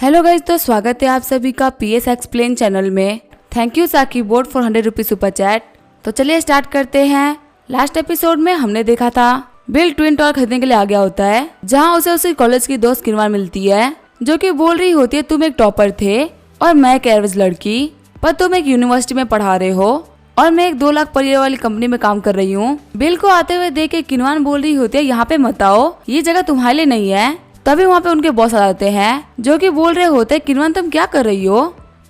Hello guys, तो स्वागत है आप सभी का पीएस एक्सप्लेन चैनल में। थैंक यू साकी board for 100 rupees super chat. तो चलिए स्टार्ट करते हैं। लास्ट एपिसोड में हमने देखा था बिल ट्विन टॉवर खरीदने के लिए आ गया होता है, जहां उसे उसकी कॉलेज की दोस्त किरवान मिलती है, जो कि बोल रही होती है तुम एक टॉपर थे और मैं एक एवरेज लड़की, पर तुम एक यूनिवर्सिटी में पढ़ा रहे हो और मैं एक 2 लाख पर ईयर वाली कंपनी में काम कर रही हूँ। बिल को आते हुए देख के किरवान बोल रही होती है यहाँ पे मत आओ, ये जगह तुम्हारे लिए नहीं है। तभी वहाँ पे उनके बॉस आ जाते हैं, जो कि बोल रहे होते हैं किरवान तुम क्या कर रही हो।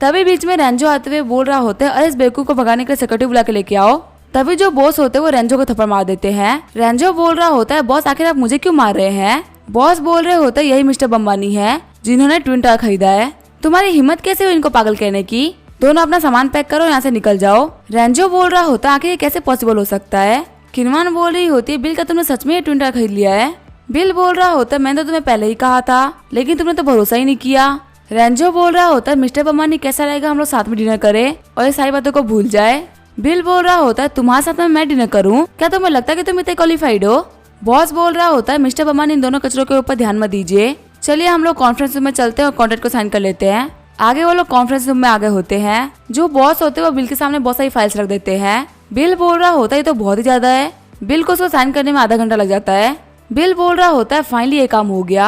तभी बीच में रेंजो आते हुए बोल रहा होता है अरे इस बेवकूफ को भगाने के लिए सिक्योरिटी बुला के लेके आओ। तभी जो बॉस होते हैं वो रेंजो को थप्पड़ मार देते हैं। रेंजो बोल रहा होता है बॉस आखिर आप मुझे क्यों मार रहे हैं। बॉस बोल रहे होते हैं यही मिस्टर बम्बानी है जिन्होंने ट्विन टावर खरीदा है, तुम्हारी हिम्मत कैसे हुई इनको पागल कहने की। दोनों अपना सामान पैक करो, यहाँ से निकल जाओ। रेंजो बोल रहा होता है आखिर ये कैसे पॉसिबल हो सकता है। किरवान बोल रही होती है बिल का तुमने सच में ट्विन टावर खरीद लिया है। बिल बोल रहा होता है मैंने तो तुम्हें पहले ही कहा था, लेकिन तुमने तो भरोसा ही नहीं किया। रेंजो बोल रहा होता है मिस्टर बम्बानी कैसा रहेगा हम लोग साथ में डिनर करें और ये सारी बातों को भूल जाए। बिल बोल रहा होता है तुम्हारे साथ में मैं डिनर करूं, क्या तुम्हें लगता है कि तुम इतने क्वालिफाइड हो। बॉस बोल रहा होता है मिस्टर बम्बानी इन दोनों कचरों के ऊपर ध्यान मत दीजिए, चलिए हम लोग कॉन्फ्रेंस रूम में चलते हैं और कॉन्ट्रैक्ट को साइन कर लेते हैं। आगे वो लोग कॉन्फ्रेंस रूम में आगे होते हैं। जो बॉस होते हैं वो बिल के सामने बहुत सारी फाइल्स रख देते हैं। बिल बोल रहा होता है ये तो बहुत ही ज्यादा है। बिल को उसको साइन करने में आधा घंटा लग जाता है। बिल बोल रहा होता है फाइनली ये काम हो गया।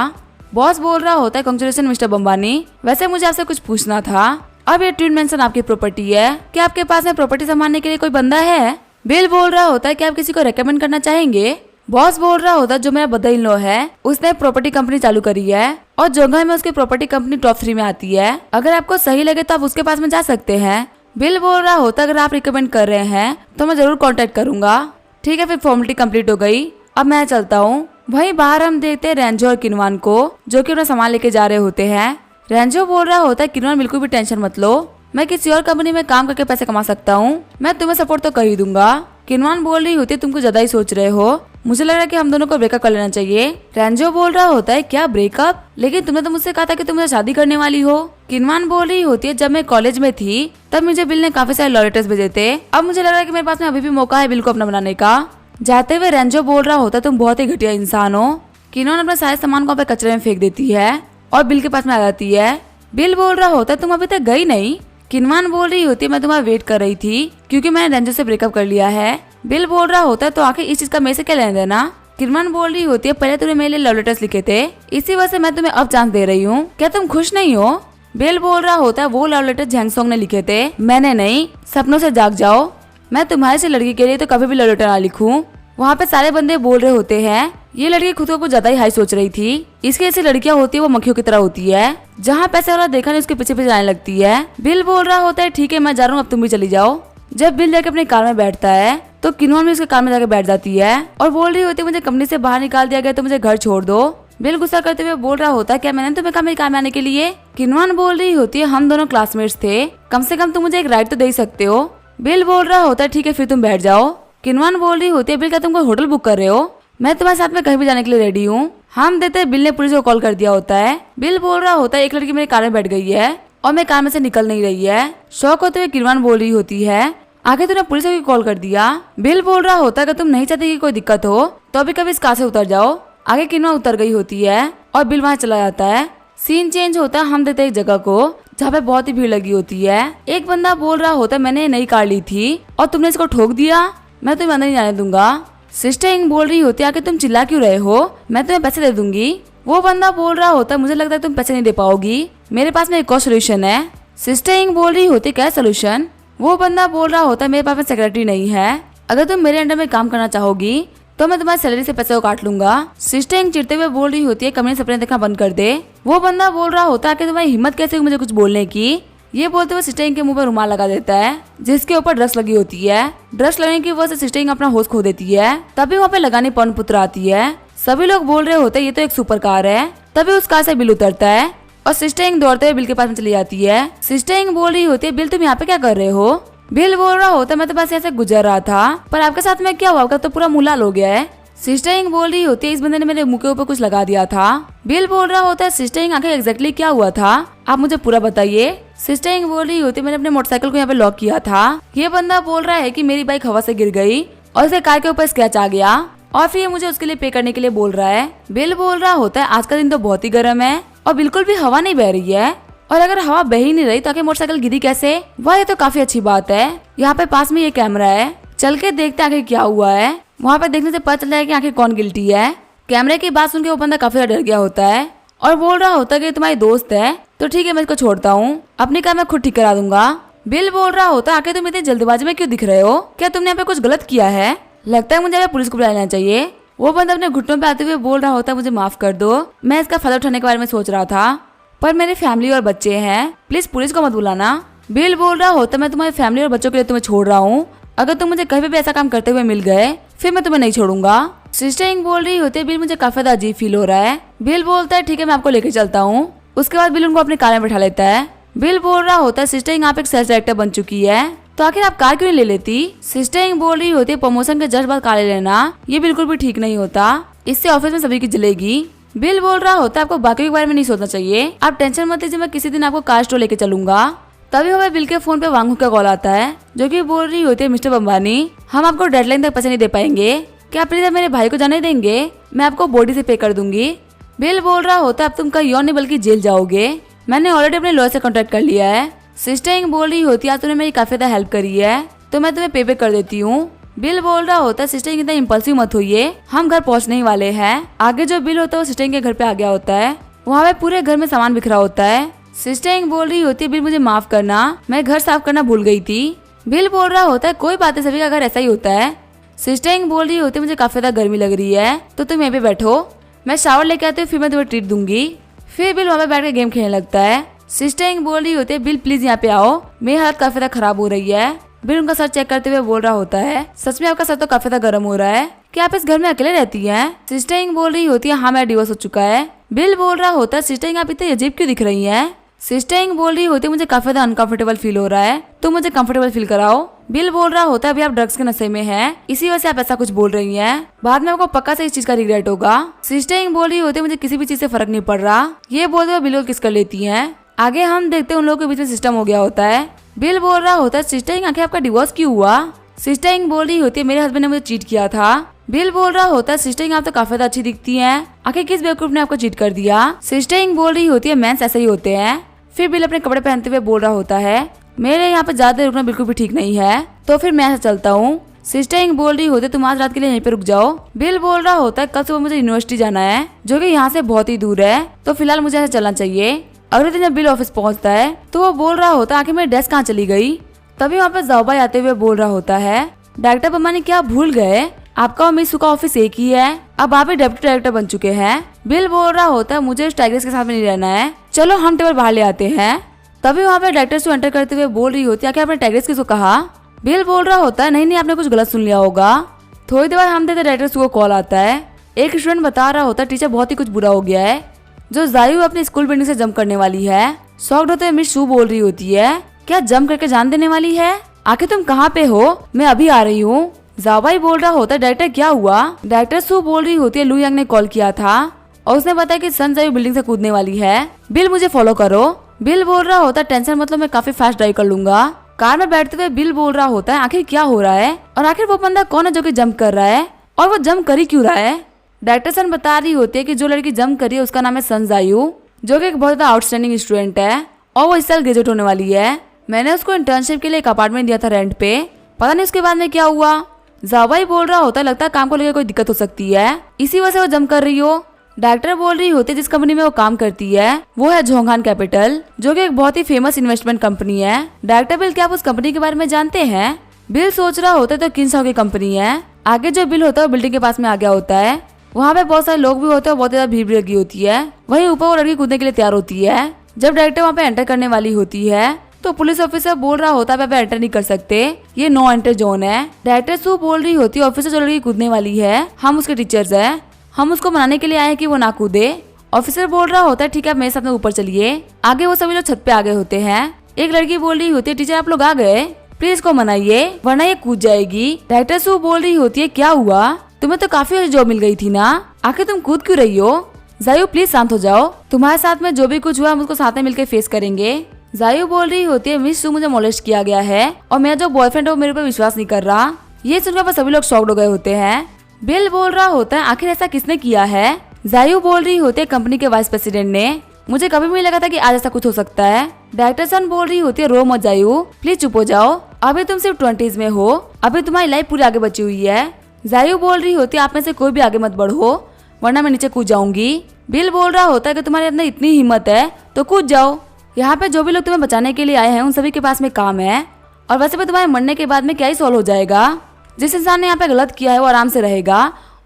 बॉस बोल रहा होता है कांग्रेचुलेशन मिस्टर बम्बानी, वैसे मुझे आपसे कुछ पूछना था, अब ये ट्विन मेंशन आपकी प्रॉपर्टी है, क्या आपके पास में प्रॉपर्टी संभालने के लिए कोई बंदा है। बिल बोल रहा होता है क्या आप किसी को रेकमेंड करना चाहेंगे। बॉस बोल रहा होता है जो मेरा बदल इन लॉ है उसने प्रॉपर्टी कंपनी चालू करी है और जगह में उसकी प्रॉपर्टी कंपनी टॉप 3 में आती है, अगर आपको सही लगे तो आप उसके पास में जा सकते हैं। बिल बोल रहा होता है अगर आप रिकमेंड कर रहे हैं तो मैं जरूर कॉन्टेक्ट करूंगा। ठीक है, फिर फॉर्मेलिटी कंप्लीट हो गई, अब मैं चलता हूँ। वहीं बाहर हम देखते हैं रेंजो और किरवान को, जो कि अपना सामान लेके जा रहे होते हैं। रेंजो बोल रहा होता है किरवान बिल्कुल भी टेंशन मत लो, मैं किसी और कंपनी में काम करके पैसे कमा सकता हूँ, मैं तुम्हें सपोर्ट तो कर ही दूंगा। किरवान बोल रही होती है तुम कुछ ज्यादा ही सोच रहे हो, मुझे लग रहा है कि हम दोनों को ब्रेकअप कर लेना चाहिए। रेंजो बोल रहा होता है क्या ब्रेकअप, लेकिन तुमने तो मुझसे कहा था कि तुम मुझे शादी करने वाली हो। किरवान बोल रही होती है जब मैं कॉलेज में थी तब मुझे बिल ने काफी सारे लव लेटर्स भेजे थे, अब मुझे लग रहा है कि मेरे पास में अभी भी मौका है बिल को अपना बनाने का। जाते हुए रेंजो बोल रहा होता है तुम बहुत ही घटिया इंसान हो। किरवान अपना सारे सामान को अपने कचरे में फेंक देती है और बिल के पास में आ जाती है। बिल बोल रहा होता है तुम अभी तक गई नहीं। किरवान बोल रही होती है मैं तुम्हारा वेट कर रही थी क्योंकि मैंने रेंजो से ब्रेकअप कर लिया है। बिल बोल रहा होता है तो आखिर इस चीज का मेरे से क्या लेना देना। किरवान बोल रही होती है पहले तूने मेरे लिए लव लेटर्स लिखे थे, इसी वजह से मैं तुम्हें अब चांस दे रही हूँ, क्या तुम खुश नहीं हो। बिल बोल रहा होता है वो लव लेटर झैंगसोंग ने लिखे थे, मैंने नहीं, सपनों से जाग जाओ, मैं तुम्हारे से लड़की के लिए तो कभी भी लव लेटर ना लिखूं। वहाँ पे सारे बंदे बोल रहे होते हैं ये लड़की खुद को कुछ ज्यादा ही हाई सोच रही थी, इसकी ऐसी लड़कियां होती है वो मक्खियों की तरह होती है, जहाँ पैसे वाला देखा नहीं उसके पीछे पीछे जाने लगती है। बिल बोल रहा होता है ठीक है मैं जा रहा हूँ अब तुम भी चली जाओ। जब बिल जाके अपनी कार में बैठता है तो किरवान भी उसके कार में जाके बैठ जाती है और बोल रही होती है मुझे कंपनी से बाहर निकाल दिया गया तो मुझे घर छोड़ दो। बिल गुस्सा करते हुए बोल रहा होता है क्या मैंने तुम्हें कहा मेरी कार में आने के लिए। किरवान बोल रही होती है हम दोनों क्लासमेट्स थे, कम से कम तुम मुझे एक राइड तो दे सकते हो। बिल बोल रहा होता है ठीक है फिर तुम बैठ जाओ। किरवान बोल रही होती है बिल क्या तुम कोई होटल बुक कर रहे हो, मैं तुम्हारे साथ में कहीं भी जाने के लिए रेडी हूँ। हम देते हैं बिल ने पुलिस को कॉल कर दिया होता है। बिल बोल रहा होता है एक लड़की मेरी कार में बैठ गई है और मैं कार में से निकल नहीं रही है। शौक होते हुए किरवान बोल रही होती है आगे तूने पुलिस को कॉल कर दिया। बिल बोल रहा होता है अगर तुम नहीं चाहते कि कोई दिक्कत हो तो अभी कभी इस कार से उतर जाओ। आगे किरवान उतर गई होती है और बिल वहाँ चला जाता है। सीन चेंज होता है, हम देते हैं एक जगह को जहाँ पे बहुत ही भीड़ लगी होती है। एक बंदा बोल रहा होता है मैंने नई कार ली थी और तुमने इसको ठोक दिया, मैं तुम्हें अंदर नहीं जाने दूंगा। सिस्टर इंग बोल रही होती है आके तुम चिल्ला क्यों रहे हो, मैं तुम्हें पैसे दे दूंगी। वो बंदा बोल रहा होता है मुझे लगता है तुम पैसे नहीं दे पाओगी, मेरे पास में एक और सोल्यूशन है। सिस्टर इंग बोल रही होती है क्या सोल्यूशन। वो बंदा बोल रहा होता है मेरे पास में सेक्रेटरी नहीं है, अगर तुम मेरे अंडर में काम करना चाहोगी तो मैं तुम्हारी सैलरी से पैसे को काट लूंगा। सिस्टर इंग चिढ़ते हुए बोल रही होती है कमरे सपने देखना बंद कर दे। वो बंदा बोल रहा होता है कि तुम्हारी हिम्मत कैसे हुई मुझे कुछ बोलने की। ये बोलते हुए सिस्टर इंग के मुंह पर रुमाल लगा देता है जिसके ऊपर ड्रग्स लगी होती है। ड्रग्स लगने की वजह से सिस्टर इंग अपना होश खो देती है। तभी वहाँ पे लगानी पवन पुत्र आती है। सभी लोग बोल रहे होते हैं ये तो एक सुपर कार है। तभी उस कार से बिल उतरता है और सिस्टर इंग दौड़ते हुए बिल के पास में चली जाती है। सिस्टर इंग बोल रही होती है बिल तुम यहाँ पे क्या कर रहे हो। बिल बोल रहा होता है मैं तो बस ऐसे गुजर रहा था, पर आपके साथ में क्या हुआ, आपका तो पूरा मुंह लाल हो गया है। सिस्टर इंग बोल रही होती है इस बंदे ने मेरे मुंह के ऊपर कुछ लगा दिया था। बिल बोल रहा होता है सिस्टर इंग आखिर एग्जैक्टली क्या हुआ था, आप मुझे पूरा बताइए। सिस्टर इंग बोल रही होती है मैंने अपने मोटरसाइकिल को यहाँ पे लॉक किया था, ये बंदा बोल रहा है कि मेरी बाइक हवा से गिर गई और उसके कार के ऊपर स्क्रैच आ गया और फिर ये मुझे उसके लिए पे करने के लिए बोल रहा है। बिल बोल रहा होता है आज का दिन तो बहुत ही गर्म है, और बिल्कुल भी हवा नहीं बह रही है। और अगर हवा बह ही नहीं रही तो आखिर मोटरसाइकिल गिरी कैसे? वाह, ये तो काफी अच्छी बात है। यहाँ पे पास में ये कैमरा है, चल के देखते आखिर क्या हुआ है। वहाँ पे देखने से पता चल जाएगा कि आखिर कौन गिल्टी है। कैमरे की बात सुन के वो बंदा काफी ज्यादा डर गया होता है और बोल रहा होता है कि तुम्हारी दोस्त है तो ठीक है, मैं इसको छोड़ता हूँ, अपनी कार मैं खुद ठीक करा दूंगा। बिल बोल रहा होता है, आखिर तुम इतनी जल्दबाजी में क्यों दिख रहे हो? क्या तुमने यहाँ पे कुछ गलत किया है? लगता है मुझे यहाँ पुलिस को बुला लेना चाहिए। वो बंदा अपने घुटनों पे आते हुए बोल रहा होता है, मुझे माफ कर दो, मैं इसका फायदा उठाने के बारे में सोच रहा था, पर मेरी फैमिली और बच्चे हैं, प्लीज पुलिस को मत बुलाना। बिल बोल रहा होता, मैं तुम्हारी फैमिली और बच्चों के लिए तुम्हें छोड़ रहा हूँ, अगर तुम मुझे कहीं भी ऐसा काम करते हुए मिल गए फिर मैं तुम्हें नहीं छोड़ूंगा। सिस्टर इंग बोल रही होती है, बिल मुझे काफी अजीब फील हो रहा है। बिल बोलता है, ठीक है मैं आपको लेके चलता हूँ। उसके बाद बिल उनको अपनी कार में बैठा लेता है। बिल बोल रहा होता है, सिस्टर इंग आप एक सेल्स डायरेक्टर बन चुकी है तो आखिर आप कार क्यों नहीं ले लेती? सिस्टर इंग बोल रही होती है, प्रमोशन के जस्ट बाद कार ले लेना ये बिल्कुल भी ठीक नहीं होता, इससे ऑफिस में सभी की जलेगी। बिल बोल रहा होता है, आपको बाकी के बारे में नहीं सोचना चाहिए, आप टेंशन मत लीजिए, मैं किसी दिन आपको कार स्टोर लेके चलूंगा। तभी हमें बिल के फोन पे वांगू का कॉल आता है जो कि बोल रही होती है, मिस्टर अंबानी हम आपको डेडलाइन तक पैसे नहीं दे पाएंगे, क्या प्लीज आप मेरे भाई को जाने देंगे, मैं आपको बॉडी से पे कर दूंगी। बिल बोल रहा होता है, अब तुम कहीं और नहीं बल्कि जेल जाओगे, मैंने ऑलरेडी अपने लॉयर से कॉन्ट्रैक्ट कर लिया है। सिस्टर इंग बोल रही होती है, तूने मेरी काफी ज्यादा हेल्प करी है तो मैं तुम्हें पे कर देती हूँ। बिल बोल रहा होता है, सिस्टर इंग इतना इम्पल्सिव मत होइए, हम घर पहुंचने ही वाले हैं। आगे जो बिल होता है वो सिस्टर इंग के घर पे आ गया होता है, वहाँ पे पूरे घर में सामान बिखरा होता है। सिस्टर इंग बोल रही होती है, बिल मुझे माफ करना, मैं घर साफ करना भूल गई थी। बिल बोल रहा होता है, कोई बात है, सभी का घर ऐसा ही होता है। सिस्टर इंग बोल रही होती है, मुझे काफी ज्यादा गर्मी लग रही है तो तुम यहीं पे बैठो, मैं शावर लेके आती हूँ फिर मैं तुम्हें ट्रीट दूंगी। फिर बिल वहाँ पे बैठ के गेम खेलने लगता है। सिस्टर इंग बोल रही होती है, बिल प्लीज यहाँ पे आओ, मेरी हालत काफी ज्यादा खराब हो रही है। बिल उनका सर चेक करते हुए बोल रहा होता है, सच में आपका सर तो काफी ज्यादा गर्म हो रहा है, क्या आप इस घर में अकेले रहती हैं? सिस्टर इंग बोल रही होती है, हाँ मेरा डिवोर्स हो चुका है। बिल बोल रहा होता है, सिस्टर इंग आप इतनी अजीब क्यों दिख रही हैं? सिस्टर इंग बोल रही होती है, मुझे काफी ज्यादा अनकंफर्टेबल फील हो रहा है, तो मुझे कंफर्टेबल फील कराओ। बिल बोल रहा होता है, अभी आप ड्रग्स के नशे में हैं, इसी वजह से आप ऐसा कुछ बोल रही हैं, बाद में आपको पक्का से इस चीज का रिग्रेट होगा। सिस्टर इंग बोल रही होती है, मुझे किसी भी चीज से फर्क नहीं पड़ रहा, ये बोलते हुए बिल को किस कर लेती हैं। आगे हम देखते हैं उन लोगों के बीच में सिस्टम हो गया होता है। बिल बोल रहा होता है, सिस्टर इंग आखिर आपका डिवोर्स क्यों हुआ? सिस्टर इंग बोल रही होती है, मेरे हस्बैंड ने मुझे चीट किया था। बिल बोल रहा होता है, सिस्टर इंग आप तो काफी ज्यादा अच्छी दिखती हैं, आखिर किस बेवकूफ ने आपको चीट कर दिया? सिस्टर इंग बोल रही होती है, मेंस ऐसे ही होते हैं। फिर बिल अपने कपड़े पहनते हुए बोल रहा होता है, मेरे यहाँ पे ज्यादा देर रुकना बिल्कुल भी ठीक नहीं है, तो फिर मैं ऐसा चलता हूँ। सिस्टर इंग बोल रही होती है, तुम आज रात के लिए यहीं पे रुक जाओ। बिल बोल रहा होता है, कल सुबह मुझे यूनिवर्सिटी जाना है जो कि यहाँ से बहुत ही दूर है, तो फिलहाल मुझे ऐसा चलना चाहिए। अगले दिन जब बिल ऑफिस पहुंचता है तो वो बोल रहा होता है, आखिर मेरी डेस्क कहाँ चली गई? तभी वहाँ पे जाओबाई आते हुए बोल रहा होता है, डायरेक्टर अंबानी क्या भूल गए, आपका और मिसू का ऑफिस एक ही है, अब आप ही डेप्यूटी डायरेक्टर बन चुके हैं। बिल बोल रहा होता है, मुझे इस टाइग्रेस के साथ में नहीं रहना है, चलो हम टेबल बाहर ले आते हैं। तभी वहाँ पे डायरेक्टर से एंटर करते हुए बोल रही होती है, क्या आपने टाइग्रेस किसको कहा? बिल बोल रहा होता है, नहीं आपने कुछ गलत सुन लिया होगा। थोड़ी देर बाद हम देखते डायरेक्टर को कॉल आता है, एक स्टूडेंट बता रहा होता है, टीचर बहुत ही कुछ बुरा हो गया है, जो जायू अपनी स्कूल बिल्डिंग से जंप करने वाली है। शॉक्ड होते हुए मिस शू बोल रही होती है, क्या जंप करके जान देने वाली है? आखिर तुम कहाँ पे हो? मैं अभी आ रही हूँ। जाबाई बोल रहा होता है, डायरेक्टर क्या हुआ? डायरेक्टर सू बोल रही होती है, लू यांग ने कॉल किया था और उसने बताया कि सन जायू बिल्डिंग से कूदने वाली है, बिल मुझे फॉलो करो। बिल बोल रहा होता है, टेंशन मतलब मैं काफी फास्ट ड्राइव कर लूंगा। कार में बैठते हुए बिल बोल रहा होता है, आखिर क्या हो रहा है और आखिर वो बंदा कौन है जो कि जंप कर रहा है और वो जंप कर ही क्यों रहा है? डायरेक्टर सन बता रही होती है कि जो लड़की जंप करी है उसका नाम है सन जायू, जो कि एक बहुत ज्यादा आउटस्टैंडिंग स्टूडेंट है और वो इस साल ग्रेजुएट होने वाली है। मैंने उसको इंटर्नशिप के लिए एक अपार्टमेंट दिया था रेंट पे, पता नहीं उसके बाद में क्या हुआ। जाबाई बोल रहा होता है, लगता है काम को लेकर कोई दिक्कत हो सकती है, इसी वजह से वो जंप कर रही हो। डायरेक्टर बोल रही होती है, जिस कंपनी में वो काम करती है वो है झोंगहान कैपिटल, जो कि एक बहुत ही फेमस इन्वेस्टमेंट कंपनी है। डायरेक्टर बिल, क्या आप उस कंपनी के बारे में जानते हैं? बिल सोच रहा होता है तो किनसाओ की कंपनी है। आगे जो बिल होता है वो बिल्डिंग के पास में आ गया होता है, वहाँ पे बहुत सारे लोग भी होते हैं, बहुत ज्यादा भीड़ भी लगी होती है। वहीं ऊपर वो लड़की कूदने के लिए तैयार होती है। जब डायरेक्टर वहाँ पे एंटर करने वाली होती है तो पुलिस ऑफिसर बोल रहा होता है, आप एंटर नहीं कर सकते, ये नो एंटर जोन है। डायरेक्टर सू बोल रही होती है, ऑफिसर जो लड़की कूदने वाली है हम उसके टीचर्स हैं, हम उसको मनाने के लिए आए हैं कि वो ना कूदे। ऑफिसर बोल रहा होता है, ठीक है आप मेरे साथ में ऊपर चलिए। आगे वो सभी लोग छत पे आ गए होते हैं। एक लड़की बोल रही होती है, टीचर आप लोग आ गए, प्लीज इसको मनाइए वरना ये कूद जाएगी। डायरेक्टर सू बोल रही होती है, क्या हुआ, तुम्हें तो काफी अच्छी जॉब मिल गई थी ना, आखिर तुम कूद क्यों रही हो? जायू प्लीज शांत हो जाओ, तुम्हारे साथ में जो भी कुछ हुआ हम उसको साथ में मिलकर फेस करेंगे। जायू बोल रही होती है, मिस सू मुझे मोलेस्ट किया गया है और मेरा जो बॉयफ्रेंड है वो मेरे ऊपर विश्वास नहीं कर रहा। ये सुनकर सभी लोग शॉक्ड हो गए होते हैं। बिल बोल रहा होता है, आखिर ऐसा किसने किया है? जायू बोल रही होती है, कंपनी के वाइस प्रेसिडेंट ने। मुझे कभी भी नहीं लगा था कि आज ऐसा कुछ हो सकता है। डायरेक्टर सन बोल रही होती है, रो मत जायू, प्लीज चुप हो जाओ, अभी तुम सिर्फ 20s में हो, अभी तुम्हारी लाइफ पूरी आगे बची हुई है। जायू बोल रही होती है, आप में से कोई भी आगे मत बढ़ो वरना मैं नीचे कूद जाऊंगी। बिल बोल रहा होता है कि तुम्हारे अंदर इतनी हिम्मत है तो कूद जाओ। यहाँ पे जो भी लोग तुम्हें बचाने के लिए आए हैं उन सभी के पास में काम है, और वैसे भी तुम्हारे मरने के बाद में क्या ही सॉल्व हो जाएगा। जिस इंसान ने यहाँ पे गलत किया है वो आराम से रहेगा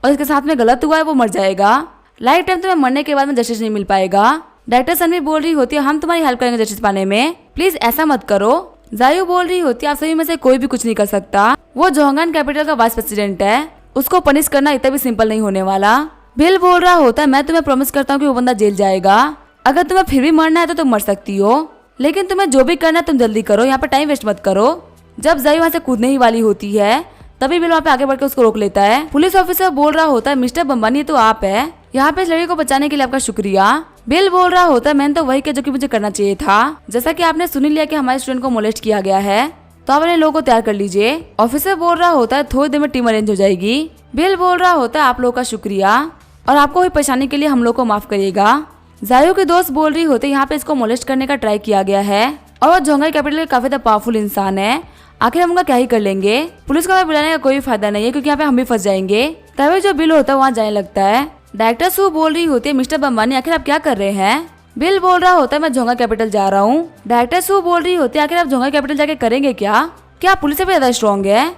और इसके साथ में गलत हुआ है वो मर जाएगा। लाइफ टाइम तुम्हें मरने के बाद में जस्टिस नहीं मिल पाएगा। डायरेक्टर सन भी बोल रही होती है, हम तुम्हारी हेल्प करेंगे जस्टिस पाने में, प्लीज ऐसा मत करो। जायू बोल रही होती है, आप सभी में से कोई भी कुछ नहीं कर सकता, वो जोंगन कैपिटल का वाइस प्रेसिडेंट है, उसको पनिश करना इतना भी सिंपल नहीं होने वाला। बिल बोल रहा होता है, मैं तुम्हें प्रॉमिस करता हूँ कि वो बंदा जेल जाएगा, अगर तुम्हें फिर भी मरना है तो तुम मर सकती हो, लेकिन तुम्हें जो भी करना है तुम जल्दी करो, यहाँ पे टाइम वेस्ट मत करो। जब जायू वहाँ से कूदने ही वाली होती है तभी बिल वहाँ पे आगे बढ़कर उसको रोक लेता है। पुलिस ऑफिसर बोल रहा होता है, मिस्टर बम्बानी तो आप है, यहाँ पे इस लड़की को बचाने के लिए आपका शुक्रिया। बिल बोल रहा होता है, मैंने तो वही किया जो कि मुझे करना चाहिए था, जैसा कि आपने सुन लिया कि हमारे स्टूडेंट को मोलेस्ट किया गया है तो आप अपने लोगों को तैयार कर लीजिए। ऑफिसर बोल रहा होता है, थोड़ी देर में टीम अरेंज हो जाएगी। बिल बोल रहा होता है, आप लोगों का शुक्रिया और आपको हुई परेशानी के लिए हम लोग को माफ करिएगा। जायू की दोस्त बोल रही होती है, यहाँ पे इसको मोलेस्ट करने का ट्राई किया गया है और वो जोंगाई कैपिटल के काफी पावरफुल इंसान है, आखिर हम उनका क्या ही कर लेंगे। पुलिस को हमें बुलाने का कोई फायदा नहीं है क्योंकि यहाँ पे हम भी फंस जाएंगे। तभी जो बिल होता है वहाँ जाने लगता है। डायरेक्टर सू बोल रही होती है, मिस्टर बम्बानी आखिर आप क्या कर रहे हैं। बिल बोल रहा होता है, मैं जोंगा कैपिटल जा रहा हूँ। डायरेक्टर सू बोल रही होती है, आखिर आप जोंगा कैपिटल जाके करेंगे क्या, क्या पुलिस से भी ज्यादा स्ट्रॉन्ग है।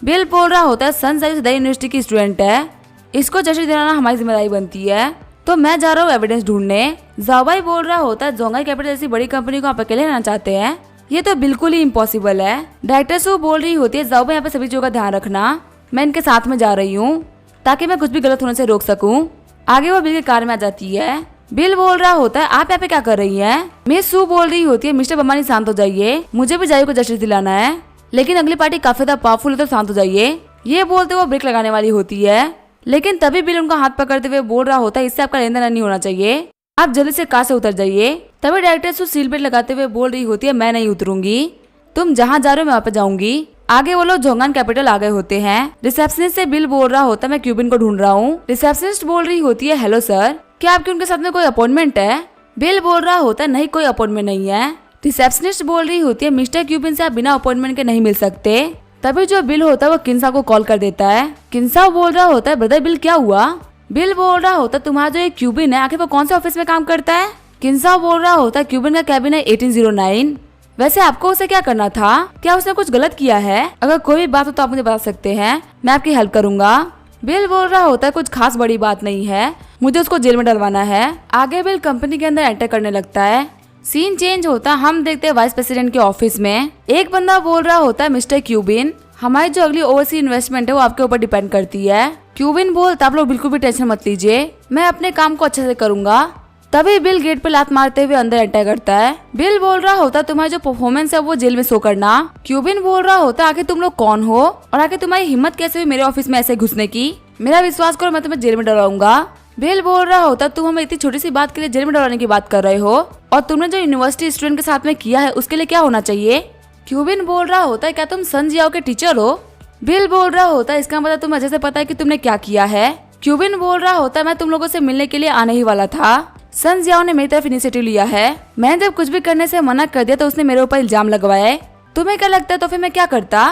बिल बोल रहा होता है, सन जायू सदाई यूनिवर्सिटी की स्टूडेंट है, इसको जस्टिस दिलाना हमारी जिम्मेदारी बनती है, तो मैं जा रहा हूँ एविडेंस ढूंढने। जाओबाई बोल रहा होता है, जोंगाई कैपिटल जैसी बड़ी कंपनी को आप अकेले रहना चाहते हैं, ये तो बिल्कुल ही इम्पॉसिबल है। डायरेक्टर सू बोल रही होती है, जाओबाई यहाँ पे सभी चीजों का ध्यान रखना, मैं इनके साथ में जा रही हूँ ताकि मैं कुछ भी गलत होने से रोक सकूं। आगे वो बिल की कार में आ जाती है। बिल बोल रहा होता है, आप यहाँ पे क्या कर रही हैं? मिस सू बोल रही होती है, मिस्टर बम्बानी शांत हो जाइए, मुझे भी जायू को जस्टिस दिलाना है, लेकिन अगली पार्टी काफी ज्यादा पावरफुल है तो शांत हो जाइए। ये बोलते वो ब्रेक लगाने वाली होती है, लेकिन तभी बिल उनका हाथ पकड़ते हुए बोल रहा होता है, इससे आपका लेन देन नहीं होना चाहिए, आप जल्दी से कार से उतर जाइए। तभी डायरेक्टर सू सील बेल्ट लगाते हुए बोल रही होती है, मैं नहीं उतरूंगी, तुम जहाँ जा रहे हो मैं वहाँ पे जाऊंगी। आगे वो लोग जोंगान कैपिटल आ गए होते हैं। रिसेप्शनिस्ट से बिल बोल रहा होता है, मैं क्यूबिन को ढूंढ रहा हूँ। रिसेप्शनिस्ट बोल रही होती है, हेलो सर, क्या आपके उनके साथ में कोई अपॉइंटमेंट है। बिल बोल रहा होता है, नहीं कोई अपॉइंटमेंट नहीं है। रिसेप्शनिस्ट बोल रही होती है, मिस्टर क्यूबिन से आप बिना अपॉइंटमेंट के नहीं मिल सकते। तभी जो बिल होता है वो किन्सा को कॉल कर देता है। किन्सा बोल रहा होता है, ब्रदर बिल क्या हुआ। बिल बोल रहा होता है, तुम्हारा जो एक क्यूबिन है आखिर वो कौन से ऑफिस में काम करता है। किन्सा बोल रहा होता है, क्यूबिन का कैबिन है 1809। वैसे आपको उसे क्या करना था, क्या उसने कुछ गलत किया है? अगर कोई भी बात हो तो आप मुझे बता सकते हैं, मैं आपकी हेल्प करूंगा। बिल बोल रहा होता है, कुछ खास बड़ी बात नहीं है, मुझे उसको जेल में डलवाना है। आगे बिल कंपनी के अंदर एंटर करने लगता है। सीन चेंज होता, हम देखते हैं वाइस प्रेसिडेंट के ऑफिस में एक बंदा बोल रहा होता है, मिस्टर क्यूबिन, हमारी जो अगली ओवरसीज इन्वेस्टमेंट है वो आपके ऊपर डिपेंड करती है। क्यूबिन बोलता, आप लोग बिल्कुल भी टेंशन मत लीजिए, मैं अपने काम को अच्छे से करूंगा। तभी बिल गेट पे लात मारते हुए अंदर एंटर करता है। बिल बोल रहा होता, तुम्हारी जो परफॉर्मेंस है वो जेल में शो करना। क्यूबिन बोल रहा होता, आखिर तुम लोग कौन हो और आखिर तुम्हारी हिम्मत कैसे हुई मेरे ऑफिस में ऐसे घुसने की, मेरा विश्वास करो मैं तुम्हें जेल में डलवाऊंगा। बिल बोल रहा होता, तुम हमें इतनी छोटी सी बात के लिए जेल में डलवाने की बात कर रहे हो, और तुमने जो यूनिवर्सिटी स्टूडेंट के साथ में किया है उसके लिए क्या होना चाहिए। क्यूबिन बोल रहा होता है, क्या तुम सन जियाओ के टीचर हो। बिल बोल रहा होता है, इसका मतलब तुम्हें अच्छे से पता है कि तुमने क्या किया है। क्यूबिन बोल रहा होता है, मैं तुम लोगों से मिलने के लिए आने ही वाला था, सन जियाओ ने मेरी तरफ इनिशिएटिव लिया है, मैंने जब कुछ भी करने से मना कर दिया तो उसने मेरे ऊपर इल्जाम लगवाया, तुम्हें क्या लगता है तो फिर मैं क्या करता।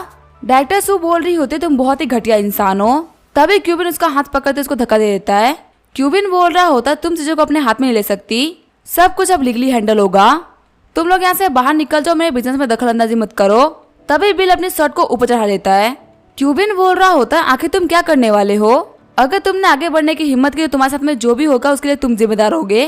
डायरेक्टर सू बोल रही होती, तुम बहुत ही घटिया इंसान हो। तभी क्यूबिन उसका हाथ पकड़ते उसको धक्का दे देता है। क्यूबिन बोल रहा होता, तुम चीजों को अपने हाथ में नहीं ले सकती, सब कुछ अब लीगली हैंडल होगा, तुम लोग यहाँ से बाहर निकल जाओ, मेरे बिजनेस में दखल अंदाजी मत करो। तभी बिल अपनी शर्ट को ऊपर चढ़ा लेता है। क्यूबिन बोल रहा होता, आखिर तुम क्या करने वाले हो, अगर तुमने आगे बढ़ने की हिम्मत की तो तुम्हारे साथ में जो भी होगा उसके लिए तुम जिम्मेदार होगे।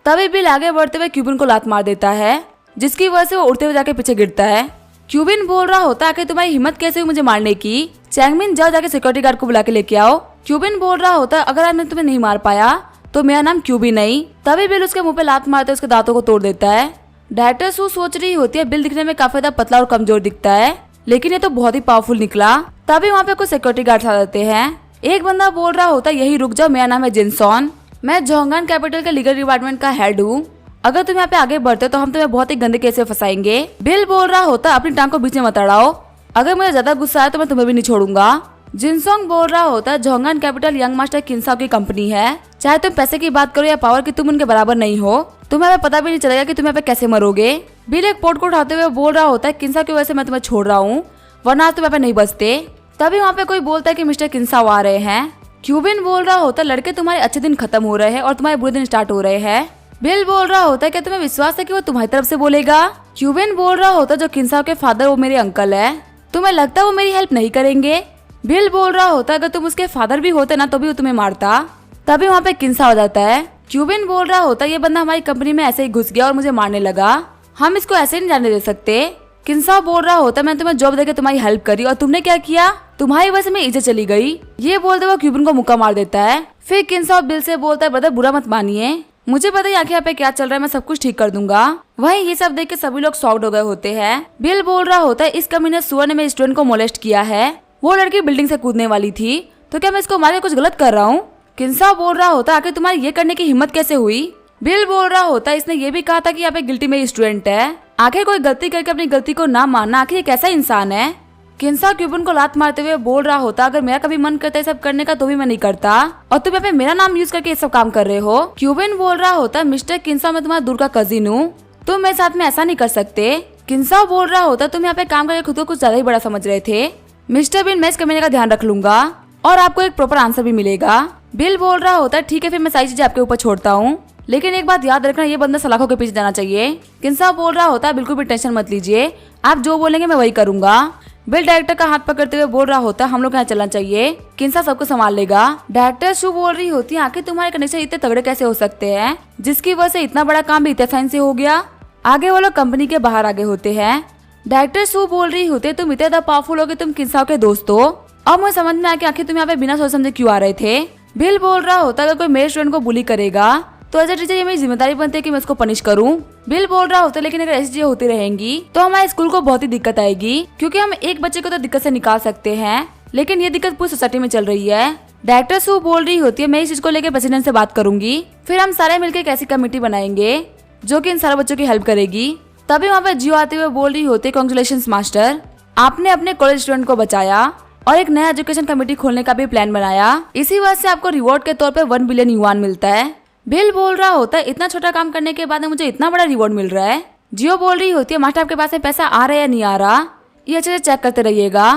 तभी बिल आगे बढ़ते हुए क्यूबिन को लात मार देता है, जिसकी वजह से वो उड़ते हुए जाके पीछे गिरता है। क्यूबिन बोल रहा होता, आखिर तुम्हारी हिम्मत कैसे हुई मुझे मारने की, चैंगमिन जाओ जाके सिक्योरिटी गार्ड को बुला के लेके आओ। क्यूबिन बोल रहा होता, अगर आज मैं तुम्हें नहीं मार पाया तो मेरा नाम क्यूबिन नहीं। तभी बिल उसके मुंह पे लात मारते उसके दांतों को तोड़ देता है। डायरेक्टर सू सोच रही होती है, बिल दिखने में काफी ज्यादा पतला और कमजोर दिखता है, लेकिन ये तो बहुत ही पावरफुल निकला। तभी वहाँ पे कुछ सिक्योरिटी गार्ड आ जाते हैं। एक बंदा बोल रहा होता, यही रुक जाओ, मेरा नाम है जिनसॉन, मैं जोंगान कैपिटल के लीगल डिपार्टमेंट का हेड हूँ, अगर तुम यहाँ पे आगे बढ़ते हो तो हम तुम्हें बहुत ही गंदे केस में फंसाएंगे। बिल बोल रहा होता, अपनी टांग को बीच में मत अड़ाओ, अगर मुझे ज्यादा गुस्सा आया तो मैं तुम्हें भी नहीं छोड़ूंगा। जिनसोंग बोल रहा होता, जोंगान कैपिटल यंग मास्टर किन्साओ की कंपनी है, चाहे तुम पैसे की बात करो या पावर की, तुम उनके बराबर नहीं हो, तुम्हें यहाँ पे पता भी नहीं चलेगा कि तुम यहाँ पे कैसे मरोगे। बिल एक पोर्ट को उठाते हुए बोल रहा होता है, किंसा की वजह से मैं तुम्हें छोड़ रहा हूँ, वरना तुम यहाँ पे नहीं बचते। तभी वहाँ पे कोई बोलता है कि मिस्टर किंसाओ आ रहे हैं। क्यूबिन बोल रहा होता है, लड़के तुम्हारे अच्छे दिन खत्म हो रहे हैं और तुम्हारे बुरे दिन स्टार्ट हो रहे हैं। बिल बोल रहा होता है, क्या तुम्हें विश्वास है कि वो तुम्हारी तरफ से बोलेगा। क्यूबिन बोल रहा होता है, जो किंसाओ के फादर वो मेरे अंकल है, तुम्हें लगता है वो मेरी हेल्प नहीं करेंगे। बिल बोल रहा होता है, अगर तुम उसके फादर भी होते ना तो भी वो तुम्हें मारता। तभी वहाँ पे किंसा हो जाता है। क्यूबिन बोल रहा होता है, ये बंदा हमारी कंपनी में ऐसे ही घुस गया और मुझे मारने लगा, हम इसको ऐसे नहीं जाने दे सकते। किंसा बोल रहा होता है, मैं तुम्हें जॉब देके तुम्हारी हेल्प करी और तुमने क्या किया, तुम्हारी वजह से मेरी इज्जत चली गई। ये बोलते हुए क्यूबिन को मुक्का मार देता है। फिर किंसा बिल से बोलता है, ब्रदर बुरा मत मानिए, मुझे पता है यहाँ पे क्या चल रहा है, मैं सब कुछ ठीक कर दूंगा। वहीं ये सब देख के सभी लोग शॉक्ड हो गए होते हैं। बिल बोल रहा होता है, इस कमीने सुअर ने मेरे स्टूडेंट को मोलेस्ट किया है, वो लड़की बिल्डिंग से कूदने वाली थी, तो क्या मैं इसको मार के कुछ गलत कर रहा हूँ। किंसा बोल रहा होता है, आखिर तुम्हारी ये करने की हिम्मत कैसे हुई। बिल बोल रहा होता है, इसने ये भी कहा था कि यहाँ पे गिल्टी मेरी स्टूडेंट है, आखिर कोई गलती करके अपनी गलती को ना मानना, आखिर ये कैसा इंसान है। किंसा क्यूबिन को लात मारते हुए बोल रहा होता, अगर मेरा कभी मन करता है सब करने का तो भी मैं नहीं करता, और तुम यहाँ पे मेरा नाम यूज करके ये सब काम कर रहे हो। क्यूबिन बोल रहा होता, मिस्टर किंसा मैं तुम्हारा दूर का कजिन हूँ, तुम मेरे साथ में ऐसा नहीं कर सकते। किंसा बोल रहा होता, तुम यहाँ पे काम करके खुद को कुछ ज्यादा ही बड़ा समझ रहे थे। मिस्टर बिन, मैं इस कमीने का ध्यान रख लूंगा और आपको एक प्रॉपर आंसर भी मिलेगा। बिल बोल रहा होता है, ठीक है फिर मैं सारी चीजें आपके ऊपर छोड़ता हूँ, लेकिन एक बात याद रखना, ये बंदा सलाखों के पीछे जाना चाहिए। किंसा बोल रहा होता है, बिल्कुल भी टेंशन मत लीजिए, आप जो बोलेंगे मैं वही करूंगा। बिल डायरेक्टर का हाथ पकड़ते हुए बोल रहा होता है, हम लोग यहाँ चलना चाहिए, किंसा सबको संभाल लेगा। डायरेक्टर शू बोल रही होती है, आखिर तुम्हारे कनेक्शन इतने तगड़े कैसे हो सकते हैं, जिसकी वजह से इतना बड़ा काम भी इतने आसानी से हो गया। आगे वो लोग कंपनी के बाहर आगे होते हैं। डायरेक्टर शू बोल रही होती है, तुम इतने ज्यादा पावरफुल हो कि तुम किंसाओ के दोस्त हो, अब मुझे समझ में आया कि आखिर तुम यहाँ पे बिना सोच समझे क्यों आ रहे थे। बिल बोल रहा होता है, अगर कोई मेरे स्टूडेंट को बुली करेगा तो एज ए टीचर ये मेरी जिम्मेदारी बनती है कि मैं उसको पनिश करूं। बिल बोल रहा होता है, लेकिन अगर ऐसी चीजें होती रहेंगी तो हमारे स्कूल को बहुत ही दिक्कत आएगी, क्योंकि हम एक बच्चे को तो दिक्कत से निकाल सकते हैं, लेकिन ये दिक्कत पूरी सोसाइटी में चल रही है। डायरेक्टर सू बोल रही होती है, मैं इस चीज को लेकर प्रेसिडेंट से बात करूंगी, फिर हम सारे मिलकर एक ऐसी कमेटी बनाएंगे जो कि इन सारे बच्चों की हेल्प करेगी। तभी वहाँ पे जियो आते हुए बोल रही होती है, कांग्रेचुलेशंस मास्टर, आपने अपने कॉलेज स्टूडेंट को बचाया और एक नया एजुकेशन कमेटी खोलने का भी प्लान बनाया, इसी वजह से आपको रिवॉर्ड के तौर पे 1 बिलियन युआन मिलता है। बिल बोल रहा होता है, इतना छोटा काम करने के बाद मुझे इतना बड़ा रिवॉर्ड मिल रहा है। जियो बोल रही होती है, मास्टर आपके पास में पैसा आ रहा है या नहीं आ रहा, ये अच्छे से चेक करते रहिएगा।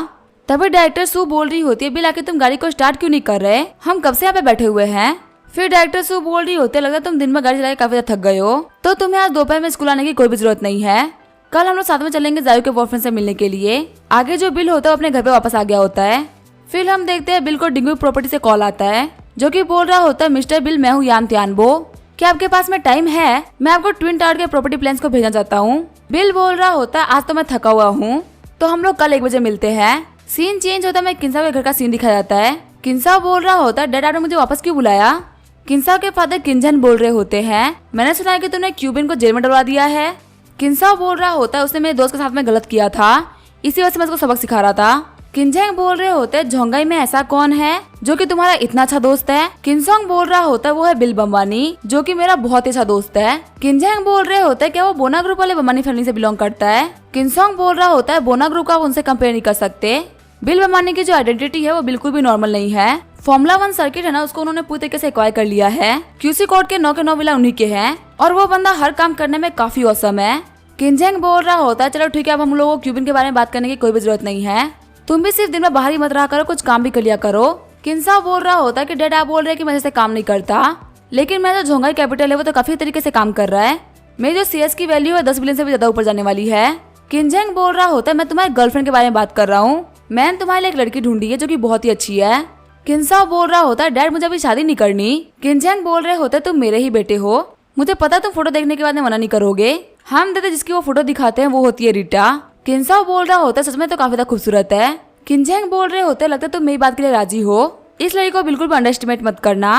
तभी डायरेक्टर सू बोल रही होती है, बिल आके तुम गाड़ी को स्टार्ट क्यों नहीं कर रहे, हम कब से यहाँ पे बैठे हुए हैं। फिर डायरेक्टर सू बोल रही होती है, लगता है तुम दिन में गाड़ी चला के काफी ज्यादा थक गए हो, तो तुम्हें आज दोपहर में स्कूल आने की कोई भी जरूरत नहीं है, कल हम लोग साथ में चलेंगे जायू के बॉयफ्रेंड से मिलने के लिए। आगे जो बिल होता है वो अपने घर पे वापस आ गया होता है। फिर हम देखते हैं बिल को डिंगू प्रॉपर्टी से कॉल आता है, जो कि बोल रहा होता है, मिस्टर बिल मैं हूँ यान त्यानबो, क्या आपके पास में टाइम है, मैं आपको ट्विन टावर के प्रॉपर्टी प्लान्स को भेजना चाहता हूँ। बिल बोल रहा होता है, आज तो मैं थका हुआ हूँ, तो हम लोग कल 1 बजे मिलते हैं। सीन चेंज होता है, मैं किंसा के घर का सीन दिखाया जाता है। किंसा बोल रहा होता है, डैड आपने मुझे वापस क्यों बुलाया। किंसा के फादर किंजन बोल रहे होते हैं, मैंने सुना है कि तुमने क्यूबिन को जेल में डलवा दिया है। किंसा बोल रहा होता है, उसने मेरे दोस्त के साथ में गलत किया था, इसी वजह से मैं उसको सबक सिखा रहा था। किंजेंग बोल रहे होते हैं, झोंगाई में ऐसा कौन है जो कि तुम्हारा इतना अच्छा दोस्त है। किंसोंग बोल रहा होता है, वो है बिल बम्बानी, जो कि मेरा बहुत ही अच्छा दोस्त है। किंजेंग बोल रहे होते हैं, क्या वो बोना ग्रुप वाले बम्बानी फैमिली से बिलोंग करता है। किंसोंग बोल रहा होता है, बोना ग्रुप का आप उनसे कंपेयर नहीं कर सकते, बिल बम्बानी की जो आइडेंटिटी है वो बिल्कुल भी नॉर्मल नहीं है। फॉर्मूला 1 सर्किट है ना, उसको उन्होंने पूरी तरीके से एक्वायर कर लिया है, क्यूसी कोड के 9 के 9 विला उन्हीं के हैं, और वो बंदा हर काम करने में काफी औसम है। किंजेंग बोल रहा होता है, चलो ठीक है, अब हम लोगों को क्यूबिन के बारे में बात करने की कोई भी जरूरत नहीं है, तुम भी सिर्फ दिन में बाहर ही मत रहा करो, कुछ काम भी कर लिया करो। किंसा बोल रहा होता है कि डैड आप बोल रहे हैं कि मैं ऐसे काम नहीं करता, लेकिन मैं जो झोंगाई कैपिटल है वो तो काफी तरीके से काम कर रहा है, मेरी जो सीएस की वैल्यू है 10 बिलियन से भी ज्यादा ऊपर जाने वाली है। किंजेंग बोल रहा होता है, मैं तुम्हारे गर्लफ्रेंड के बारे में बात कर रहा हूँ, मैंने तुम्हारे लिए एक लड़की ढूंढी है जो कि बहुत ही अच्छी है। किंसा बोल रहा होता है, डैड मुझे अभी शादी नहीं करनी। किंजेंग बोल रहे होते, तुम मेरे ही बेटे हो, मुझे पता तुम फोटो देखने के बाद में मना नहीं करोगे, हम देते जिसकी वो फोटो दिखाते हैं वो होती है रीटा। किंसा बोल रहा होता है, सच में तो काफी ज्यादा खूबसूरत है। किंजेंग बोल रहे होते, लगता है तुम मेरी बात के लिए राजी हो, इस लड़की को बिल्कुल भी अंडरएस्टिमेट मत करना,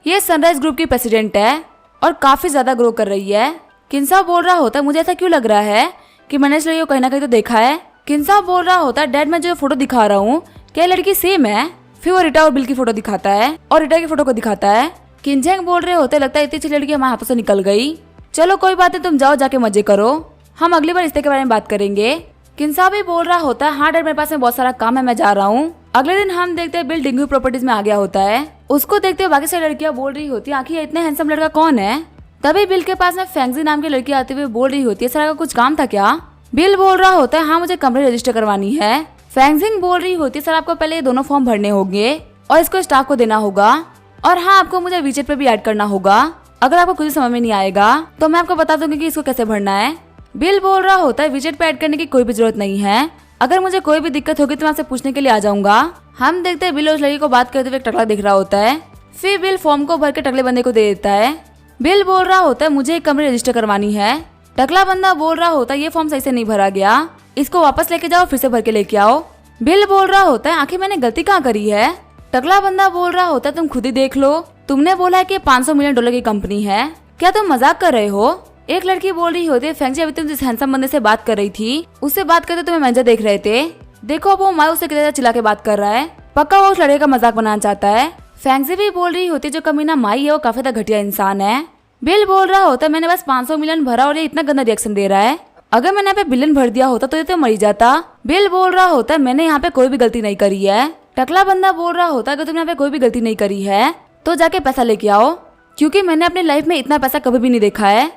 ये सनराइज ग्रुप की प्रेसिडेंट है और काफी ज्यादा ग्रो कर रही है। किंसा बोल रहा होता है, मुझे ऐसा क्यों लग रहा है कि मैंने इस लड़की को कहीं ना कहीं तो देखा है। किंसा बोल रहा होता है, डैड मैं जो फोटो दिखा रहा हूँ क्या लड़की सेम है। फिर वो रीटा और बिल की फोटो दिखाता है और रीटा की फोटो को दिखाता है। किंजेंग बोल रहे होते, लगता है इतनी अच्छी लड़की हमारे हाथों से निकल गई, चलो कोई बात नहीं, तुम जाओ जाके मजे करो, हम अगली बार रिश्ते के बारे में बात करेंगे। किंसा भी बोल रहा होता है, हाँ डैड मेरे पास में बहुत सारा काम है, मैं जा रहा हूँ। अगले दिन हम देखते हैं बिल डिंगू प्रॉपर्टीज में आ गया होता है, उसको देखते हुए बाकी सारी लड़कियां बोल रही होती है, आखिर इतने हैंडसम लड़का कौन है, तभी बिल के पास में फेंगजी नाम की लड़की आते हुए बोल रही होती है, सर आपका कुछ काम था क्या? बिल बोल रहा होता है, हाँ मुझे कंपनी रजिस्टर करवानी है। फेंगजिंग बोल रही होती है, सर आपको पहले ये दोनों फॉर्म भरने होंगे और इसको स्टाफ को देना होगा, और हाँ आपको मुझे वीचेट पे भी ऐड करना होगा। अगर आपको कुछ समझ में नहीं आएगा तो मैं आपको बता दूंगी कि इसको कैसे भरना है। बिल बोल रहा होता है, वीचेट पे ऐड करने की कोई भी जरूरत नहीं है, अगर मुझे कोई भी दिक्कत होगी तो मैं आपसे पूछने के लिए आ जाऊंगा। हम देखते हैं बिल उस लड़की को बात करते हुए टकला दिख रहा होता है। फिर बिल फॉर्म को भर के टकले बंदे को दे देता है। बिल बोल रहा होता है, मुझे एक कंपनी रजिस्टर करवानी है। टकला बंदा बोल रहा होता है, ये फॉर्म सही से नहीं भरा गया, इसको वापस लेके जाओ, फिर से भर के लेके आओ। बिल बोल रहा होता है, आखिर मैंने गलती कहाँ करी है? टकला बंदा बोल रहा होता है, तुम खुद ही देख लो, तुमने बोला है कि 500 मिलियन डॉलर की कंपनी है, क्या तुम मजाक कर रहे हो? एक लड़की बोल रही होती है, फेंगजी अभी तुम जिस हैंडसम बंदे से बात कर रही थी उससे बात करते तुम्हें मैनेजर देख रहे थे, देखो अब वो माँ उससे कितना चिल्ला के बात कर रहा है, पक्का वो उस लड़के का मजाक बनाना चाहता है। फेंगजी भी बोल रही होती है, जो कमीना माई है वो काफी ज्यादा घटिया इंसान है। बिल बोल रहा होता है, मैंने बस 500 मिलियन भरा और ये इतना गंदा रिएक्शन दे रहा है, अगर मैंने यहाँ पे बिलियन भर दिया होता तो ये तो मर ही जाता। बिल बोल रहा होता है, मैंने यहाँ पे कोई भी गलती नहीं करी है। टकला बंदा बोल रहा होता है, अगर तुमने यहाँ पे कोई भी गलती नहीं करी है तो जाके पैसा लेके आओ, क्योंकि मैंने अपनी लाइफ में इतना पैसा कभी भी नहीं देखा है।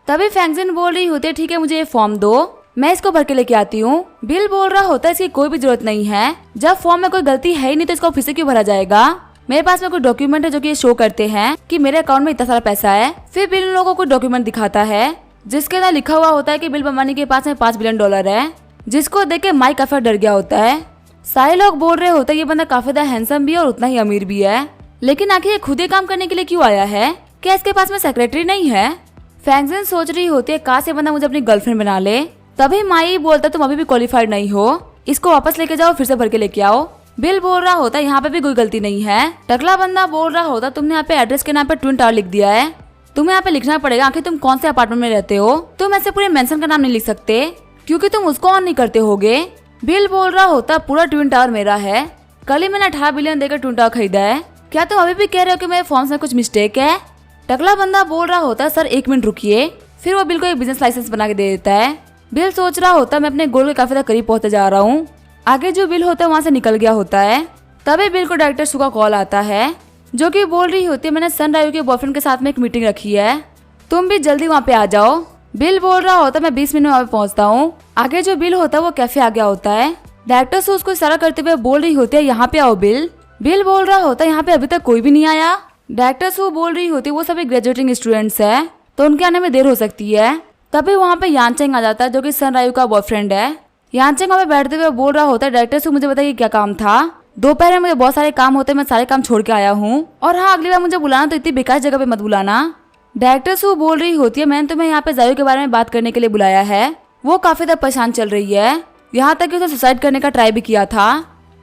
तभी फेंगजिन बोल रही होती है, ठीक है मुझे ये फॉर्म दो, मैं इसको भर के लेके आती हूँ। बिल बोल रहा होता है, इसकी कोई भी जरूरत नहीं है, जब फॉर्म में कोई गलती है ही नहीं तो इसको फिर से क्यों भरा जाएगा? मेरे पास में कुछ डॉक्यूमेंट है जो कि ये शो करते हैं कि मेरे अकाउंट में इतना सारा पैसा है। फिर बिल उन लोगों को डॉक्यूमेंट दिखाता है जिसके अंदर लिखा हुआ होता है कि बिल अंबानी के पास में 5 बिलियन डॉलर है, जिसको देख के माइक काफी डर गया होता है। सारे लोग बोल रहे होते हैं ये बंदा काफी ज्यादा हैंडसम भी है और उतना ही अमीर भी है, लेकिन आखिर ये खुद ही काम करने के लिए क्यों आया है? क्या इसके पास में सेक्रेटरी नहीं है? फेंगजिन सोच रही होती है, काश ये बंदा मुझे अपनी गर्लफ्रेंड बना ले। तभी माई बोलता, तुम अभी भी क्वालिफाइड नहीं हो, इसको वापस लेके जाओ, फिर से भर के लेके आओ। बिल बोल रहा होता है, यहाँ पे भी कोई गलती नहीं है। टकला बंदा बोल रहा होता, तुमने यहाँ पे एड्रेस के नाम पे ट्विन टावर लिख दिया है, तुम्हें यहाँ पे लिखना पड़ेगा आखिर तुम कौन से अपार्टमेंट में रहते हो, तुम ऐसे पूरे मेंशन का नाम नहीं लिख सकते क्योंकि तुम उसको ऑन नहीं करते होगे। बिल बोल रहा होता, पूरा ट्विन टावर मेरा है, कल ही मैंने 18 बिलियन देकर ट्विन टावर खरीदा है, क्या तुम अभी भी कह रहे हो कि मेरे फॉर्म्स में कुछ मिस्टेक है? टकला बंदा बोल रहा होता है, सर 1 मिनट रुकिए। फिर वो बिल को एक बिजनेस लाइसेंस बना के दे देता है। बिल सोच रहा होता है, मैं अपने गोल के काफी ज्यादा करीब पहुंचते जा रहा हूँ। आगे जो बिल होता है वहाँ से निकल गया होता है। तभी बिल को डायरेक्टर सू का कॉल आता है, जो कि बोल रही होती है, मैंने सन रायू के बॉयफ्रेंड के साथ में एक मीटिंग रखी है, तुम भी जल्दी वहाँ पे आ जाओ। बिल बोल रहा होता है, मैं 20 मिनट में वहाँ पे पहुँचता हूँ। आगे जो बिल होता है वो कैफे आ गया होता है। डायरेक्टर सू उसको इशारा करते हुए बोल रही होती है, यहाँ पे आओ बिल। बिल बोल रहा होता है, यहाँ पे अभी तक कोई भी नहीं आया। डायरेक्टर सू बोल रही होती है, वो सभी ग्रेजुएटिंग स्टूडेंट्स है तो उनके आने में देर हो सकती है। तभी वहाँ पे यानचेंग आ जाता है, जो कि सन रायू का बॉयफ्रेंड है। यानचेंग वहाँ पे बैठते हुए बोल रहा होता है, डायरेक्टर सू मुझे बताइए क्या काम था, दोपहर में मुझे बहुत सारे काम होते हैं, मैं सारे काम छोड़ के आया हूँ, और हाँ अगली बार मुझे बुलाना तो इतनी बेकार जगह पे मत बुलाना। डायरेक्टर सू बोल रही होती है, मैंने तुम्हें यहाँ पे जायू के बारे में बात करने के लिए बुलाया है, वो काफी ज्यादा परेशान चल रही है, यहाँ तक कि उसने सुसाइड करने का ट्राई भी किया था।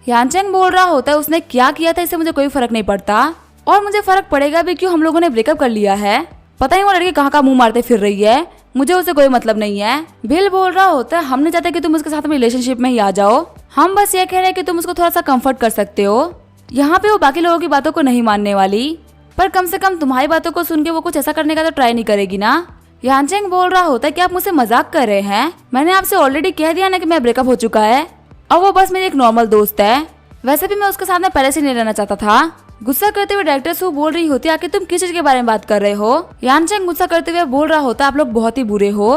यानचेंग बोल रहा होता है, उसने क्या किया था इससे मुझे कोई फर्क नहीं पड़ता, और मुझे फर्क पड़ेगा भी क्यों, हम लोगों ने ब्रेकअप कर लिया है, पता नहीं वो लड़की कहाँ का मुंह मारते फिर रही है, मुझे उससे कोई मतलब नहीं है। बिल बोल रहा होता है, हम नहीं चाहते कि तुम उसके साथ में रिलेशनशिप में ही आ जाओ, हम बस ये कह रहे हैं कि तुम उसको थोड़ा सा कंफर्ट कर सकते हो। यहाँ पे वो बाकी लोगों की बातों को नहीं मानने वाली, पर कम से कम तुम्हारी बातों को सुन के वो कुछ ऐसा करने का तो ट्राई नहीं करेगी ना। यानचेंग बोल रहा होता है, कि आप मुझसे मजाक कर रहे हैं, मैंने आपसे ऑलरेडी कह दिया ना कि मैं ब्रेकअप हो चुका है, और वो बस मेरी एक नॉर्मल दोस्त है, वैसे भी मैं उसके साथ में पहले से नहीं रहना चाहता था। गुस्सा करते हुए डायरेक्टर सू बोल रही होती है, आखिर तुम किस चीज के बारे में बात कर रहे हो? यानचेंग गुस्सा करते हुए बोल रहा होता है, आप लोग बहुत ही बुरे हो,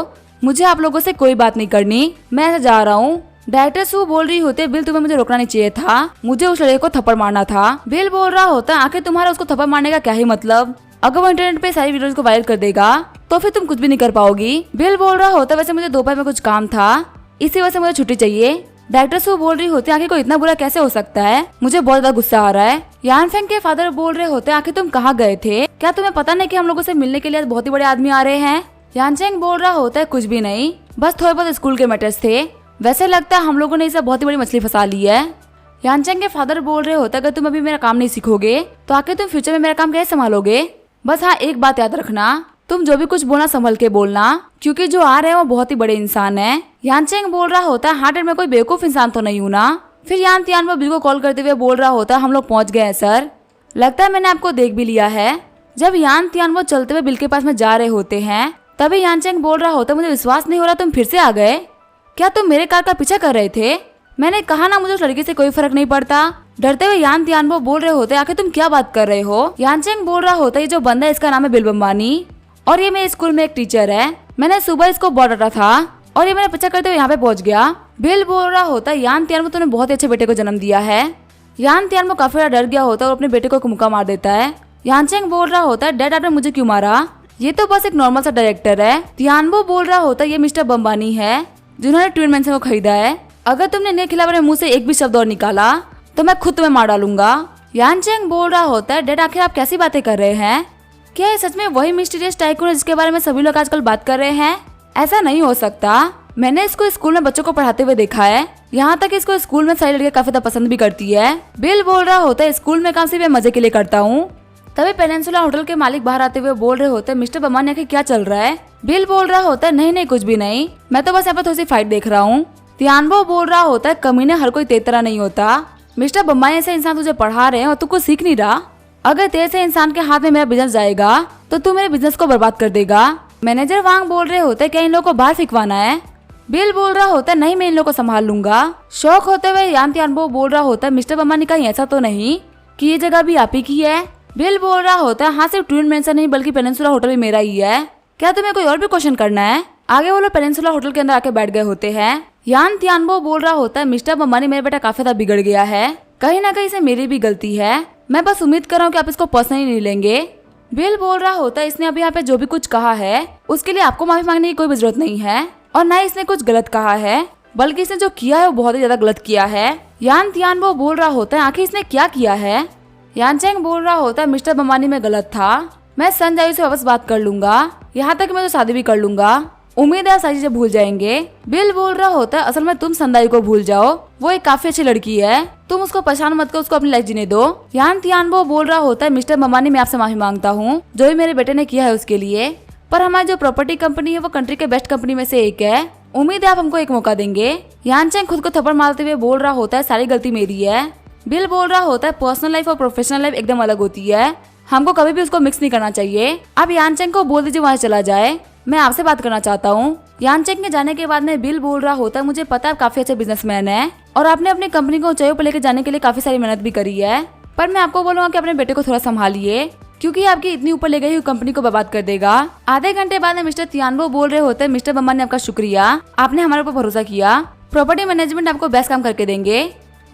मुझे आप लोगों से कोई बात नहीं करनी, मैं ऐसे जा रहा हूँ। डायरेक्टर सू बोल रही होती है, बिल तुम्हें मुझे रोकना नहीं चाहिए था, मुझे उस लड़के को थप्पड़ मारना था। बिल बोल रहा होता है, आखिर तुम्हारा उसको थप्पड़ मारने का क्या ही मतलब, अगर वो इंटरनेट पे सारी वीडियोस को वायरल कर देगा तो फिर तुम कुछ भी नहीं कर पाओगी। बिल बोल रहा होता है, वैसे मुझे दोपहर में कुछ काम था, इसी वजह से मुझे छुट्टी चाहिए। डायरेक्टर सू बोल रही होती है, आखिर कोई इतना बुरा कैसे हो सकता है, मुझे बहुत ज्यादा गुस्सा आ रहा है। यानफेंग के फादर बोल रहे होते हैं, आखिर तुम कहाँ गए थे, क्या तुम्हें पता नहीं कि हम लोगों से मिलने के लिए बहुत ही बड़े आदमी आ रहे हैं? यानचेंग बोल रहा होता है, कुछ भी नहीं, बस थोड़े बहुत स्कूल के मैटर्स थे, वैसे लगता है हम लोगों ने इसे बहुत ही बड़ी मछली फंसा ली है। यानचेंग के फादर बोल रहे होते हैं, अगर तुम अभी मेरा काम नहीं सीखोगे तो आखिर तुम फ्यूचर में मेरा काम कैसे संभालोगे? बस हाँ एक बात याद रखना, तुम जो भी कुछ बोलना संभल के बोलना, क्योंकि जो आ रहे हैं वो बहुत ही बड़े इंसान है। यानचेंग बोल रहा होता है, हार्ट में कोई बेवकूफ इंसान तो नहीं हूँ ना। फिर यान तियान वो बिल को कॉल करते हुए बोल रहा होता है, हम लोग पहुंच गए हैं सर, लगता है मैंने आपको देख भी लिया है। जब यान तियान वो चलते हुए बिल के पास में जा रहे होते हैं, तभी यानचेंग बोल रहा होता है, मुझे विश्वास नहीं हो रहा तुम फिर से आ गए, क्या तुम मेरे कार का पीछा कर रहे थे? मैंने कहा ना मुझे उस लड़की से कोई फर्क नहीं पड़ता। डरते हुए यान तियानबो बोल रहे होते, आखिर तुम क्या बात कर रहे हो? यानचेंग बोल रहा होता है, ये जो बंदा है इसका नाम है बिल अंबानी, और ये मेरे स्कूल में एक टीचर है। मैंने सुबह इसको बहुत डांटा था और ये मैंने पीछा करते हुए यहाँ पे पहुंच गया। बिल बोल रहा होता है, यान तियानमो तूने बहुत ही अच्छे बेटे को जन्म दिया है। यान तियानमो काफी ज्यादा डर गया होता है और अपने बेटे को एक मुक्का मार देता है। यानचेंग बोल रहा होता है, डैड आपने मुझे क्यों मारा? ये तो बस एक नॉर्मल सा डायरेक्टर है। तियानमो बोल रहा होता है, ये मिस्टर बम्बानी है जिन्होंने ट्विन मैंशन को खरीदा है। अगर तुमने इनके खिलाफ अपने मुंह से एक भी शब्द और निकाला तो मैं खुद तुम्हें मार डालूंगा। यानचेंग बोल रहा होता है, डैड आखिर आप कैसी बातें कर रहे हैं? क्या ये सच में वही मिस्टीरियस टाइकून है जिसके बारे में सभी लोग आजकल बात कर रहे हैं? ऐसा नहीं हो सकता। मैंने इसको स्कूल में बच्चों को पढ़ाते हुए देखा है। यहाँ तक इसको स्कूल में सारी लड़कियां काफी ज्यादा पसंद भी करती है। बिल बोल रहा होता है, स्कूल में काम सिर्फ मैं मजे के लिए करता हूँ। तभी पेनिनसुला होटल के मालिक बाहर आते हुए बोल रहे होते हैं, मिस्टर बम्बानी आखिर क्या चल रहा है? बिल बोल रहा होता है, नहीं नहीं कुछ भी नहीं, मैं तो बस यहाँ पर थोड़ी सी फाइट देख रहा हूँ। तियानबो बोल रहा होता है, कमीने हर कोई तेरी तरह नहीं होता। मिस्टर बम्बानी ऐसे इंसान तुझे पढ़ा रहे हैं और तू कुछ सीख नहीं रहा। अगर तेरे से इंसान के हाथ में मेरा बिजनेस जाएगा तो तू मेरे बिजनेस को बर्बाद कर देगा। मैनेजर वांग बोल रहे होते, क्या इन लोगों को बाहर फिकवाना है? बिल बोल रहा होता है, नहीं मैं इन लोगों को संभाल लूंगा। शौक होते हुए यान तियानबो बोल रहा होता है, मिस्टर बम्बानी कहीं ऐसा तो नहीं कि ये जगह भी आप ही की है? बिल बोल रहा होता है, हाँ सिर्फ ट्विन मैंशन नहीं बल्कि पेनिनसुला होटल भी मेरा ही है। क्या तुम्हें कोई और भी क्वेश्चन करना है? आगे वो लोग पेनिनसुला होटल के अंदर आके बैठ गए होते हैं। यान तियानबो बोल रहा होता है, मिस्टर बम्बानी मेरा बेटा काफी ज्यादा बिगड़ गया है, कहीं ना कहीं से मेरी भी गलती है। मैं बस उम्मीद कर रहा हूँ कि आप इसको पर्सनली नहीं लेंगे। बिल बोल रहा होता है, इसने अभी यहाँ पे जो भी कुछ कहा है उसके लिए आपको माफी मांगने की कोई भी जरूरत नहीं है और ना इसने कुछ गलत कहा है, बल्कि इसने जो किया है वो बहुत ही ज्यादा गलत किया है। यान तियानबो बोल रहा होता है, आखिर इसने क्या किया है? यानचेंग बोल रहा होता है, मिस्टर बम्बानी में गलत था, मैं संजायु से वापस बात कर लूंगा, यहाँ तक मैं तो शादी भी कर लूंगा। उम्मीद है सारी चीजें भूल जाएंगे। बिल बोल रहा होता है, असल में तुम संदाई को भूल जाओ, वो एक काफी अच्छी लड़की है, तुम उसको परेशान मत करो, उसको अपनी लाइफ जीने दो। यान तियानबो बोल रहा होता है, मिस्टर बम्बानी मैं आपसे माफी मांगता हूँ जो भी मेरे बेटे ने किया है उसके लिए, पर हमारी जो प्रॉपर्टी कंपनी है वो कंट्री के बेस्ट कंपनी में से एक है, उम्मीद है आप हमको एक मौका देंगे। यानचेंग खुद को थप्पड़ मारते हुए बोल रहा होता है, सारी गलती मेरी है। बिल बोल रहा होता है, पर्सनल लाइफ और प्रोफेशनल लाइफ एकदम अलग होती है, हमको कभी भी उसको मिक्स नहीं करना चाहिए। अब यानचेंग को बोल दीजिए वहाँ चला जाए, मैं आपसे बात करना चाहता हूँ। यानचेंग के जाने के बाद में बिल बोल रहा होता है, मुझे पता है आप काफी अच्छे बिजनेसमैन हैं और आपने अपनी कंपनी को ऊंचाइयों पर लेकर जाने के लिए काफी सारी मेहनत भी करी है, पर मैं आपको बोलूंगा कि अपने बेटे को थोड़ा संभालिए क्योंकि आपकी इतनी ऊपर ले गई हुई कंपनी को बर्बाद कर देगा। आधे घंटे बाद में मिस्टर तियानबो बोल रहे होते हैं, मिस्टर बम्बानी आपका शुक्रिया, आपने हमारे ऊपर भरोसा किया, प्रॉपर्टी मैनेजमेंट आपको बेस्ट काम करके देंगे।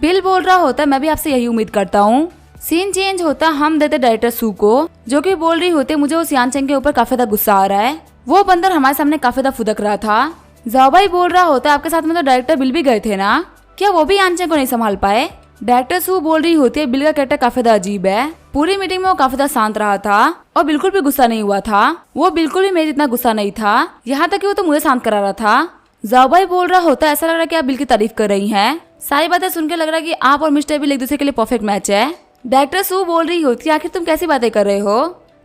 बिल बोल रहा होता है, मैं भी आपसे यही उम्मीद करता हूँ। सीन चेंज होता, हम देते डायरेक्टर सू को, जो कि बोल रही होती मुझे उस यानचेंग के ऊपर काफी ज्यादा गुस्सा आ रहा है, वो बंदर हमारे सामने काफी ज्यादा फुदक रहा था। जाओबाई बोल रहा होता है, आपके साथ में तो डायरेक्टर बिल भी गए थे ना, क्या वो भी यानचेंग को नहीं संभाल पाए? डायरेक्टर सू बोल रही होती है, बिल का कैरेक्टर काफी ज्यादा अजीब है, पूरी मीटिंग में वो काफी ज्यादा शांत रहा था और बिल्कुल भी गुस्सा नहीं हुआ था, वो बिल्कुल भी मेरे जितना गुस्सा नहीं था, यहाँ तक कि वो तो मुझे शांत करा रहा था। जाओबाई बोल रहा होता है, ऐसा लग रहा है कि आप बिल की तारीफ कर रही हैं, सारी बातें सुन के लग रहा है कि आप और मिस्टर बिल एक दूसरे के लिए परफेक्ट मैच है। डायरेक्टर सू बोल रही होती है, आखिर तुम कैसी बातें कर रहे हो?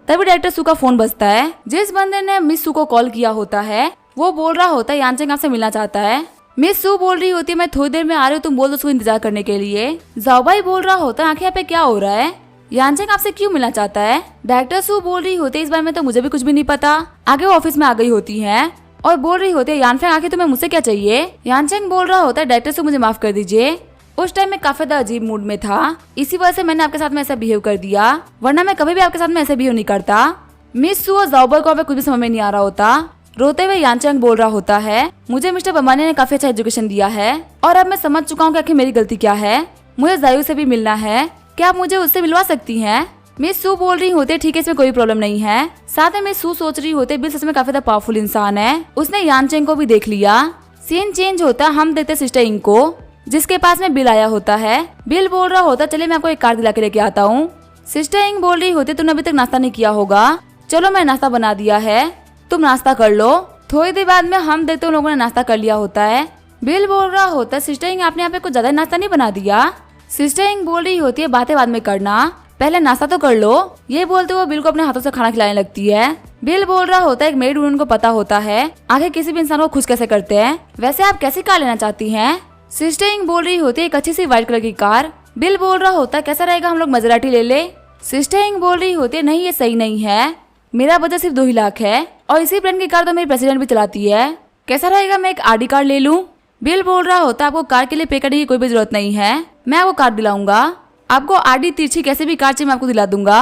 तभी डायरेक्टर सू का फोन बजता है। जिस बंदे ने मिस सू को कॉल किया होता है वो बोल रहा होता है, यानचेंग आपसे मिलना चाहता है। मिस सू बोल रही होती है, मैं थोड़ी देर में आ रही हूँ, तुम बोल दो उसको इंतजार करने के लिए। जाओबाई बोल रहा होता है, आखिर यहाँ पे क्या हो रहा है? यानचेंग आपसे क्यों मिलना चाहता है? डायरेक्टर सू बोल रही होती है, इस बारे में तो मुझे भी कुछ भी नहीं पता। आगे वो ऑफिस में आ गई होती है और बोल रही होती है, यानफेंग आखिर तुम्हें मुझसे क्या चाहिए? यानचेंग बोल रहा होता है, डायरेक्टर सू मुझे माफ कर दीजिए, उस टाइम मैं काफी ज्यादा अजीब मूड में था, इसी वजह से मैंने आपके साथ में ऐसा बिहेव कर दिया, वरना मैं कभी भी आपके साथ में ऐसे बिहेव नहीं करता। मिस सू और जाओबाई को कुछ भी समझ में नहीं आ रहा होता। रोते हुए यानचेंग बोल रहा होता है, मुझे मिस्टर बम्बानी ने काफी अच्छा एजुकेशन दिया है और अब मैं समझ चुका हूँ कि आखिर मेरी गलती क्या है, मुझे जायू से भी मिलना है, क्या आप मुझे उससे मिलवा सकती हैं? मिस सू बोल रही होती है, ठीक है इसमें कोई प्रॉब्लम नहीं है। साथ में मिस सू सोच रही होती है, बिल सच में काफी ज्यादा पावरफुल इंसान है, उसने यानचेंग को भी देख लिया। सीन चेंज होता, हम देते सिस्टर इंग को, जिसके पास में बिल आया होता है। बिल बोल रहा होता, चलिए मैं आपको एक कार दिला के लेके आता हूँ। सिस्टर इंग बोल रही होती, तुमने अभी तक नाश्ता नहीं किया होगा, चलो मैं नाश्ता बना दिया है, तुम नाश्ता कर लो। थोड़ी देर बाद में हम देखते लोगों ने नाश्ता कर लिया होता है। बिल बोल रहा होता है, सिस्टर इंग आपने यहाँ पे कुछ ज्यादा नाश्ता नहीं बना दिया? सिस्टर इंग बोल रही होती है, बातें बाद में करना, पहले नाश्ता तो कर लो। ये बोलते हुए बिल को अपने हाथों से खाना खिलाने लगती है। बिल बोल रहा होता है, एक मेड वुमन को पता होता है आखिर किसी भी इंसान को खुश कैसे करते हैं, वैसे आप कैसी कार लेना चाहती हैं? सिस्टर इंग बोल रही होती है, एक अच्छी सी व्हाइट कलर की कार। बिल बोल रहा होता है, कैसा रहेगा हम लोग मजराटी ले ले? सिस्टर इंग बोल रही होती है, नहीं ये सही नहीं है, मेरा बजट सिर्फ 2 ही लाख है और इसी ब्रांड की कार तो मेरी प्रेसिडेंट भी चलाती है, कैसा रहेगा मैं एक आडी कार ले लूं? बिल बोल रहा होता है, आपको कार के लिए पे करने की कोई भी जरूरत नहीं है, मैं आपको कार दिलाऊंगा, आपको आडी तिरछी कैसे भी कार चाहिए मैं आपको दिला दूंगा।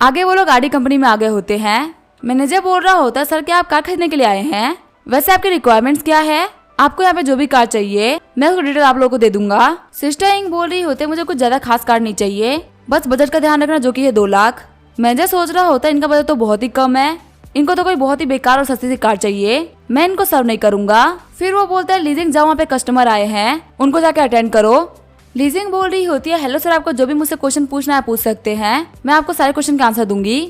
आगे वो लोग आडी कंपनी में आ गए होते हैं। मैनेजर बोल रहा होता है सर क्या आप कार खरीदने के लिए आए हैं? वैसे आपकी रिक्वायरमेंट्स क्या है? आपको यहाँ पे जो भी कार चाहिए मैं उसको डिटेल आप लोगों को दे दूंगा। सिस्टर इंग बोल रही होते मुझे कुछ ज्यादा खास कार नहीं चाहिए, बस बजट का ध्यान रखना जो कि है 2 लाख। मैनेजर सोच रहा होता है इनका बजट तो बहुत ही कम है, इनको तो कोई बहुत ही बेकार और सस्ती सी कार चाहिए, मैं इनको सर्व नहीं करूंगा। फिर वो बोलता है लीजिंग जाओ वहाँ पे कस्टमर आए हैं उनको जाके अटेंड करो। लीजिंग बोल रही होती है हेलो सर आपको जो भी मुझसे क्वेश्चन पूछना है पूछ सकते हैं, मैं आपको सारे क्वेश्चन का आंसर दूंगी।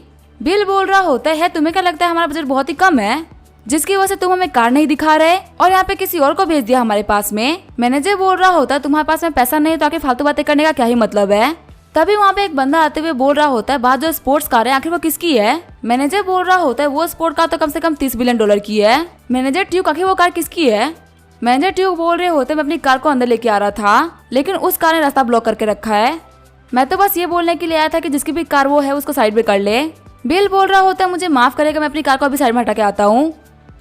बिल बोल रहा होता है तुम्हें क्या लगता है हमारा बजट बहुत ही कम है जिसकी वजह से तुम हमें कार नहीं दिखा रहे और यहाँ पे किसी और को भेज दिया हमारे पास में। मैनेजर बोल रहा होता है तुम्हारे पास में पैसा नहीं है तो आके फालतू बातें करने का क्या ही मतलब है। तभी वहाँ पे एक बंदा आते हुए बोल रहा होता है बात जो स्पोर्ट्स कार है आखिर वो किसकी है? मैनेजर बोल रहा होता है वो स्पोर्ट कार तो कम से कम 30 बिलियन डॉलर की है। मैनेजर ट्यूक आखिर वो कार किसकी है? मैनेजर ट्यूक बोल रहे होते मैं अपनी कार को अंदर लेके आ रहा था लेकिन उस कार ने रास्ता ब्लॉक करके रखा है, मैं तो बस ये बोलने के लिए आया था कि जिसकी भी कार वो है उसको साइड में कर ले। बिल बोल रहा होता है मुझे माफ करेगा मैं अपनी कार को अभी साइड में हटा के आता हूँ।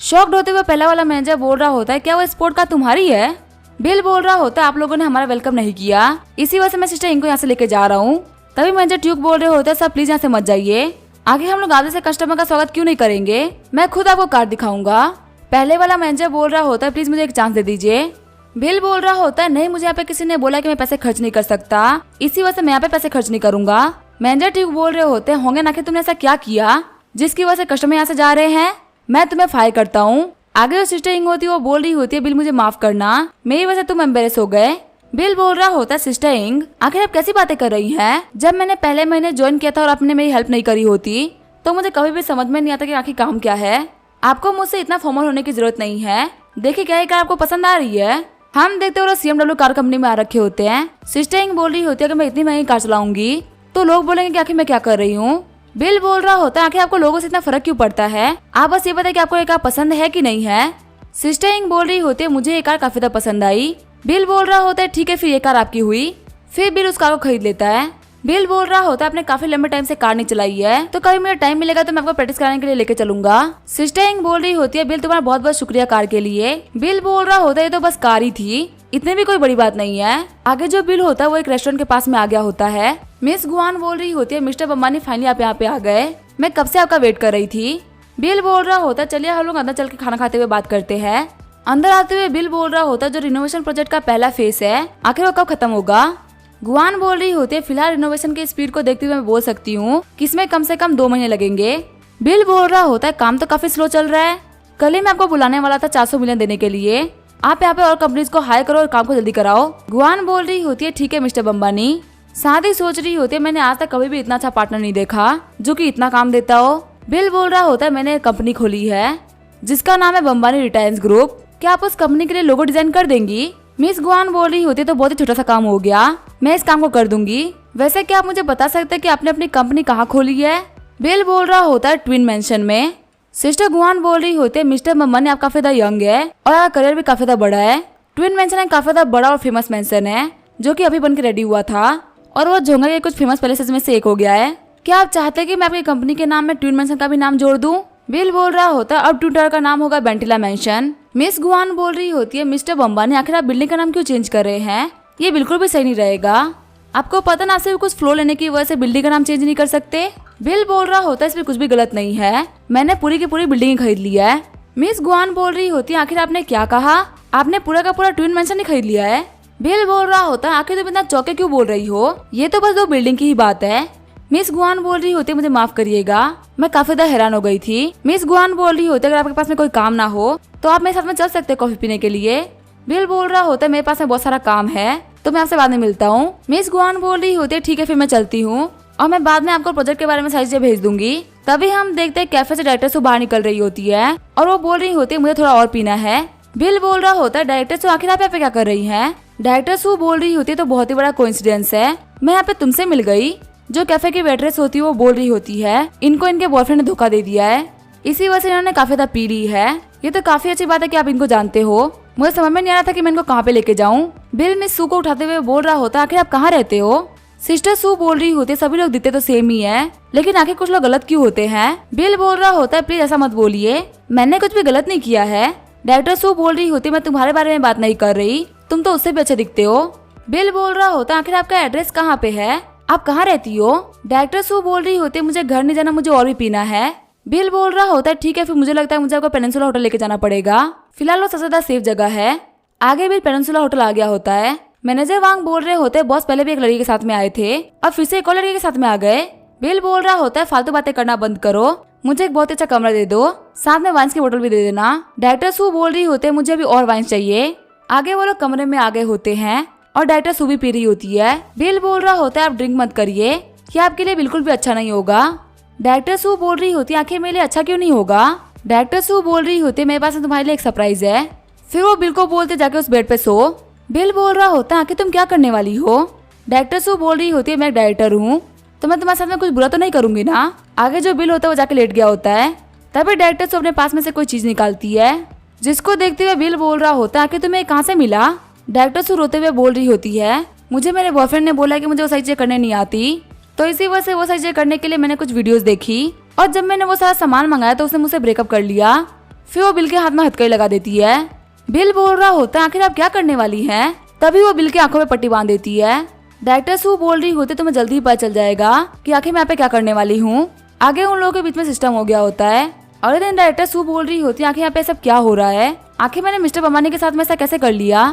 शॉक्ड होते हुए पहला वाला मैनेजर बोल रहा होता है क्या वो स्पोर्ट कार तुम्हारी है? बिल बोल रहा होता है आप लोगों ने हमारा वेलकम नहीं किया इसी वजह से मैं सिस्टर इनको यहाँ से लेके जा रहा हूँ। तभी मैनेजर ट्यूक बोल रहे होते हैं सब प्लीज यहाँ से मत जाइए, आगे हम लोग आगे से कस्टमर का स्वागत क्यों नहीं करेंगे, मैं खुद आपको कार दिखाऊंगा। पहले वाला मैनेजर बोल रहा होता है प्लीज मुझे एक चांस दे दीजिए। बिल बोल रहा होता है नहीं मुझे यहाँ पे किसी ने बोला कि मैं पैसे खर्च नहीं कर सकता इसी वजह से मैं यहाँ पे पैसे खर्च नहीं करूंगा। मैनेजर ट्यूक बोल रहे होते हैं होंगे ना कि तुमने ऐसा क्या किया जिसकी वजह से कस्टमर यहाँ से जा रहे हैं, मैं तुम्हें फायर करता हूँ। आगे जो सिस्टर इंग होती है वो बोल रही होती है बिल मुझे माफ करना मेरी वजह से तुम एम्बेरेस हो गए। बिल बोल रहा होता है सिस्टर इंग आखिर आप कैसी बातें कर रही हैं, जब मैंने पहले महीने ज्वाइन किया था और आपने मेरी हेल्प नहीं करी होती तो मुझे कभी भी समझ में नहीं आता कि आखिर काम क्या है। आपको मुझसे इतना फॉर्मल होने की जरूरत नहीं है, देखिए क्या ये कार आपको पसंद आ रही है? हम देखते हो CMW कार कंपनी में आ रखे होते हैं। सिस्टर इंग बोल रही होती है कि मैं इतनी महंगी कार चलाऊंगी तो लोग बोलेंगे कि आखिर मैं क्या कर रही हूँ। बिल बोल रहा होता है आखिर आपको लोगों से इतना फर्क क्यों पड़ता है, आप बस ये बताइए कि आपको ये कार पसंद है कि नहीं है। सिस्टर इंग बोल रही होती है मुझे ये कार काफी ज्यादा पसंद आई। बिल बोल रहा होता है ठीक है फिर ये कार आपकी हुई। फिर बिल उस कार को खरीद लेता है। बिल बोल रहा होता है आपने काफी लंबे टाइम से कार नहीं चलाई है तो कभी मेरा टाइम मिलेगा तो मैं आपको प्रैक्टिस कराने के लिए लेके चलूंगा। सिस्टर इंग बोल रही होती है बिल तुम्हारा बहुत बहुत शुक्रिया कार के लिए। बिल बोल रहा होता है ये तो बस कार ही थी, इतने भी कोई बड़ी बात नहीं है। आगे जो बिल होता है वो एक रेस्टोरेंट के पास में आ गया होता है। मिस गुआन बोल रही होती है मिस्टर बम्बानी फाइनली आप यहाँ पे आ गए, मैं कब से आपका वेट कर रही थी। बिल बोल रहा होता है चलिए हम लोग अंदर चल के खाना खाते हुए बात करते हैं। अंदर आते हुए बिल बोल रहा होता है जो रिनोवेशन प्रोजेक्ट का पहला फेज है आखिर वो कब खत्म होगा। गुआन बोल रही होती है फिलहाल रिनोवेशन की स्पीड को देखते हुए मैं बोल सकती हूँ कि इसमें कम से कम 2 महीने लगेंगे। बिल बोल रहा होता है काम तो काफी स्लो चल रहा है, कल ही मैं आपको बुलाने वाला था 400 मिलियन देने के लिए, आप यहाँ पे और कंपनीज को हायर करो और काम को जल्दी कराओ। गुआन बोल रही होती है ठीक है मिस्टर बम्बानी। साथ ही सोच रही होती है मैंने आज तक कभी भी इतना अच्छा पार्टनर नहीं देखा जो कि इतना काम देता हो। बिल बोल रहा होता है मैंने एक कंपनी खोली है जिसका नाम है बम्बानी रिटायर्स ग्रुप, क्या आप उस कंपनी के लिए लोगो डिजाइन कर देंगी। मिस गुआन बोल रही होती है तो बहुत ही छोटा सा काम हो गया, मैं इस काम को कर दूंगी। वैसे क्या आप मुझे बता सकते हैं कि आपने अपनी कंपनी कहाँ खोली है। बिल बोल रहा होता है ट्विन मेंशन में। सिस्टर गुआन बोल रही होती है मिस्टर बम्बानी आप काफी ज्यादा यंग है और आपका करियर भी काफी ज्यादा बड़ा है। ट्विन मेंशन एक काफी ज्यादा बड़ा और फेमस मेंशन है जो कि अभी बन के रेडी हुआ था और वो झोंगा के कुछ फेमस पैलेसेस में से एक हो गया है। क्या आप चाहते हैं कि मैं आपकी कंपनी के नाम में ट्विन मेंशन का भी नाम जोड़ दूं। बिल बोल रहा होता है अब ट्विन टावर का नाम होगा बेंटिला मेंशन। मिस गुआन बोल रही होती है मिस्टर बम्बानी आखिर आप बिल्डिंग का नाम क्यों चेंज कर रहे हैं, ये बिल्कुल भी सही नहीं रहेगा। आपको पता ना सिर्फ कुछ फ्लो लेने की वजह से बिल्डिंग का नाम चेंज नहीं कर सकते। बिल बोल रहा होता है इसमें कुछ भी गलत नहीं है, मैंने पूरी की पूरी बिल्डिंग खरीद लिया है। मिस गुआन बोल रही होती है आखिर आपने क्या कहा, आपने पूरा का पूरा ट्विन मेंशन ही खरीद लिया है। बिल बोल रहा होता है आखिर तुम इतना चौके क्यों बोल रही हो, ये तो बस 2 बिल्डिंग की ही बात है। मिस गुआन बोल रही होती है मुझे माफ करिएगा, मैं काफी ज्यादा हैरान हो गई थी। मिस गुआन बोल रही होती है अगर आपके पास में कोई काम ना हो तो आप मेरे साथ में चल सकते हैं कॉफी पीने के लिए। बिल बोल रहा होता है मेरे पास में बहुत सारा काम है तो मैं आपसे बाद में मिलता हूँ। मिस गुआन बोल रही होती है ठीक है फिर मैं चलती हूँ और मैं बाद में आपको प्रोजेक्ट के बारे में सारी चीजें भेज दूंगी। तभी हम देखते हैं कैफे से डायरेक्टर से बाहर निकल रही होती है और वो बोल रही होती है मुझे थोड़ा और पीना है। बिल बोल रहा होता है डायरेक्टर से आखिर आप यहाँ पे क्या कर रही हैं। डायरेक्टर से बोल रही होती है तो बहुत ही बड़ा कोइंसिडेंस है, मैं यहाँ पे तुमसे मिल गई। जो कैफे की वेट्रेस होती है वो बोल रही होती है इनको इनके बॉयफ्रेंड ने धोखा दे दिया है, इसी वजह से इन्होंने काफी ज्यादा पी ली है। ये तो काफी अच्छी बात है कि आप इनको जानते हो, मुझे समझ में नहीं आ रहा था कि मैं इनको कहाँ पे लेके जाऊँ। बिल मिस सू को उठाते हुए बोल रहा होता है आखिर आप कहाँ रहते हो। सिस्टर सू बोल रही होती है सभी लोग दिखते तो सेम ही है लेकिन आखिर कुछ लोग गलत क्यों होते हैं। बिल बोल रहा होता है प्लीज ऐसा मत बोलिए, मैंने कुछ भी गलत नहीं किया है। डायरेक्टर सू बोल रही होती है मैं तुम्हारे बारे में बात नहीं कर रही, तुम तो उससे भी अच्छे दिखते हो। बिल बोल रहा होता है आखिर आपका एड्रेस कहाँ पे है, आप कहाँ रहती हो। डायरेक्टर सू बोल रही होती है मुझे घर नहीं जाना, मुझे और भी पीना है। बिल बोल रहा होता है ठीक है, फिर मुझे लगता है मुझे आपको पेनिनसुला होटल लेके जाना पड़ेगा, फिलहाल वो सबसे ज्यादा सेफ जगह है। आगे बिल पेनिनसुला होटल आ गया होता है। मैनेजर वांग बोल रहे होते हैं बॉस पहले भी एक लड़की के साथ में आए थे, अब फिर से एक और लड़की के साथ में आ गए। बिल बोल रहा होता है फालतू बातें करना बंद करो, मुझे एक बहुत अच्छा कमरा दे दो, साथ में वाइन्स की बोतल भी दे देना। डायरेक्टर सू बोल रही होते हैं मुझे अभी और वाइन्स चाहिए। आगे वो लोग कमरे में आ गए होते हैं और डायरेक्टर सू भी पी रही होती है। बिल बोल रहा होता है आप ड्रिंक मत करिए, ये आपके लिए बिल्कुल भी अच्छा नहीं होगा। डायरेक्टर सू बोल रही होती है आखिर मेरे लिए अच्छा क्यों नहीं होगा। डायरेक्टर सू बोल रही होती है मेरे पास तुम्हारे लिए एक सरप्राइज है। फिर वो बिल को बोलते जाके उस बेड पे सो। बिल बोल रहा होता है आखिर तुम क्या करने वाली हो। डायरेक्टर सू बोल रही होती है मैं एक डायरेक्टर हूँ तो मैं तुम्हारे साथ में कुछ बुरा तो नहीं करूंगी ना। आगे जो बिल होता है वो जाके लेट गया होता है। तभी डायरेक्टर सू अपने पास में से कोई चीज निकालती है, जिसको देखते हुए बिल बोल रहा होता है आखिर तुम्हें कहाँ से मिला। डायरेक्टर सू रोते हुए बोल रही होती है मुझे मेरे बॉयफ्रेंड ने बोला कि मुझे वो सही चीजें करने नहीं आती, तो इसी वजह से वो सही चीजें करने के लिए मैंने कुछ वीडियोस देखी और जब मैंने वो सारा सामान मंगाया तो उसने मुझसे ब्रेकअप कर लिया। फिर वो बिल के हाथ में हथकड़ी लगा देती है। बिल बोल रहा होता है आखिर आप क्या करने वाली हैं। तभी वो बिल की आंखों में पट्टी बांध देती है। डायरेक्टर सू बोल रही होती तुम्हें जल्दी ही पता चल जाएगा कि आखिर मैं यहाँ पे क्या करने वाली हूँ। आगे उन लोगों के बीच में सिस्टम हो गया होता है। अगले दिन डायरेक्टर सू बोल रही होती है आखिर यहाँ पे सब क्या हो रहा है, आखिर मैंने मिस्टर पमानी के साथ में ऐसा कैसे कर लिया।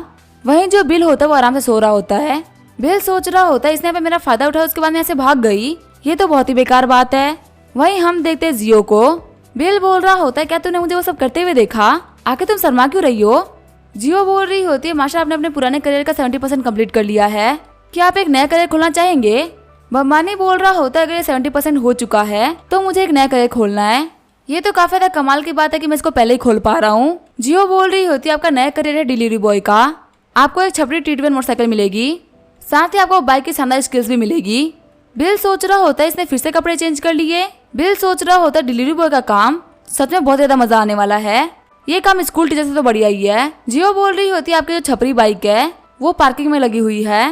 वहीं जो बिल होता है वो आराम से सो रहा होता है। बिल सोच रहा होता है इसने यहाँ पे मेरा फायदा उठाया, उसके बाद में ऐसे भाग गई, ये तो बहुत ही बेकार बात है। वहीं हम देखते हैं जियो को। बिल बोल रहा होता है क्या तूने मुझे वो सब करते हुए देखा, आखिर तुम शर्मा क्यों रही हो। जियो बोल रही होती है माशा आपने अपने पुराने करियर का 70% कंप्लीट कर लिया है, क्या आप एक नया करियर खोलना चाहेंगे। बम्बानी बोल रहा होता है अगर ये 70% हो चुका है तो मुझे एक नया करियर खोलना है। ये तो काफी ज्यादा कमाल की बात है कि मैं इसको पहले ही खोल पा रहा हूँ। जियो बोल रही होती है आपका नया करियर है डिलीवरी बॉय का, आपको एक छपरी T12 मोटरसाइकिल मिलेगी, साथ ही आपको बाइक की शानदार स्किल्स भी मिलेगी। बिल सोच रहा होता है इसने फिर से कपड़े चेंज कर लिए। बिल सोच रहा होता है डिलीवरी बॉय का काम सच में बहुत ज्यादा मजा आने वाला है, ये काम स्कूल टीचर से तो बढ़िया ही है। जियो बोल रही होती है आपकी जो छपरी बाइक है वो पार्किंग में लगी हुई है।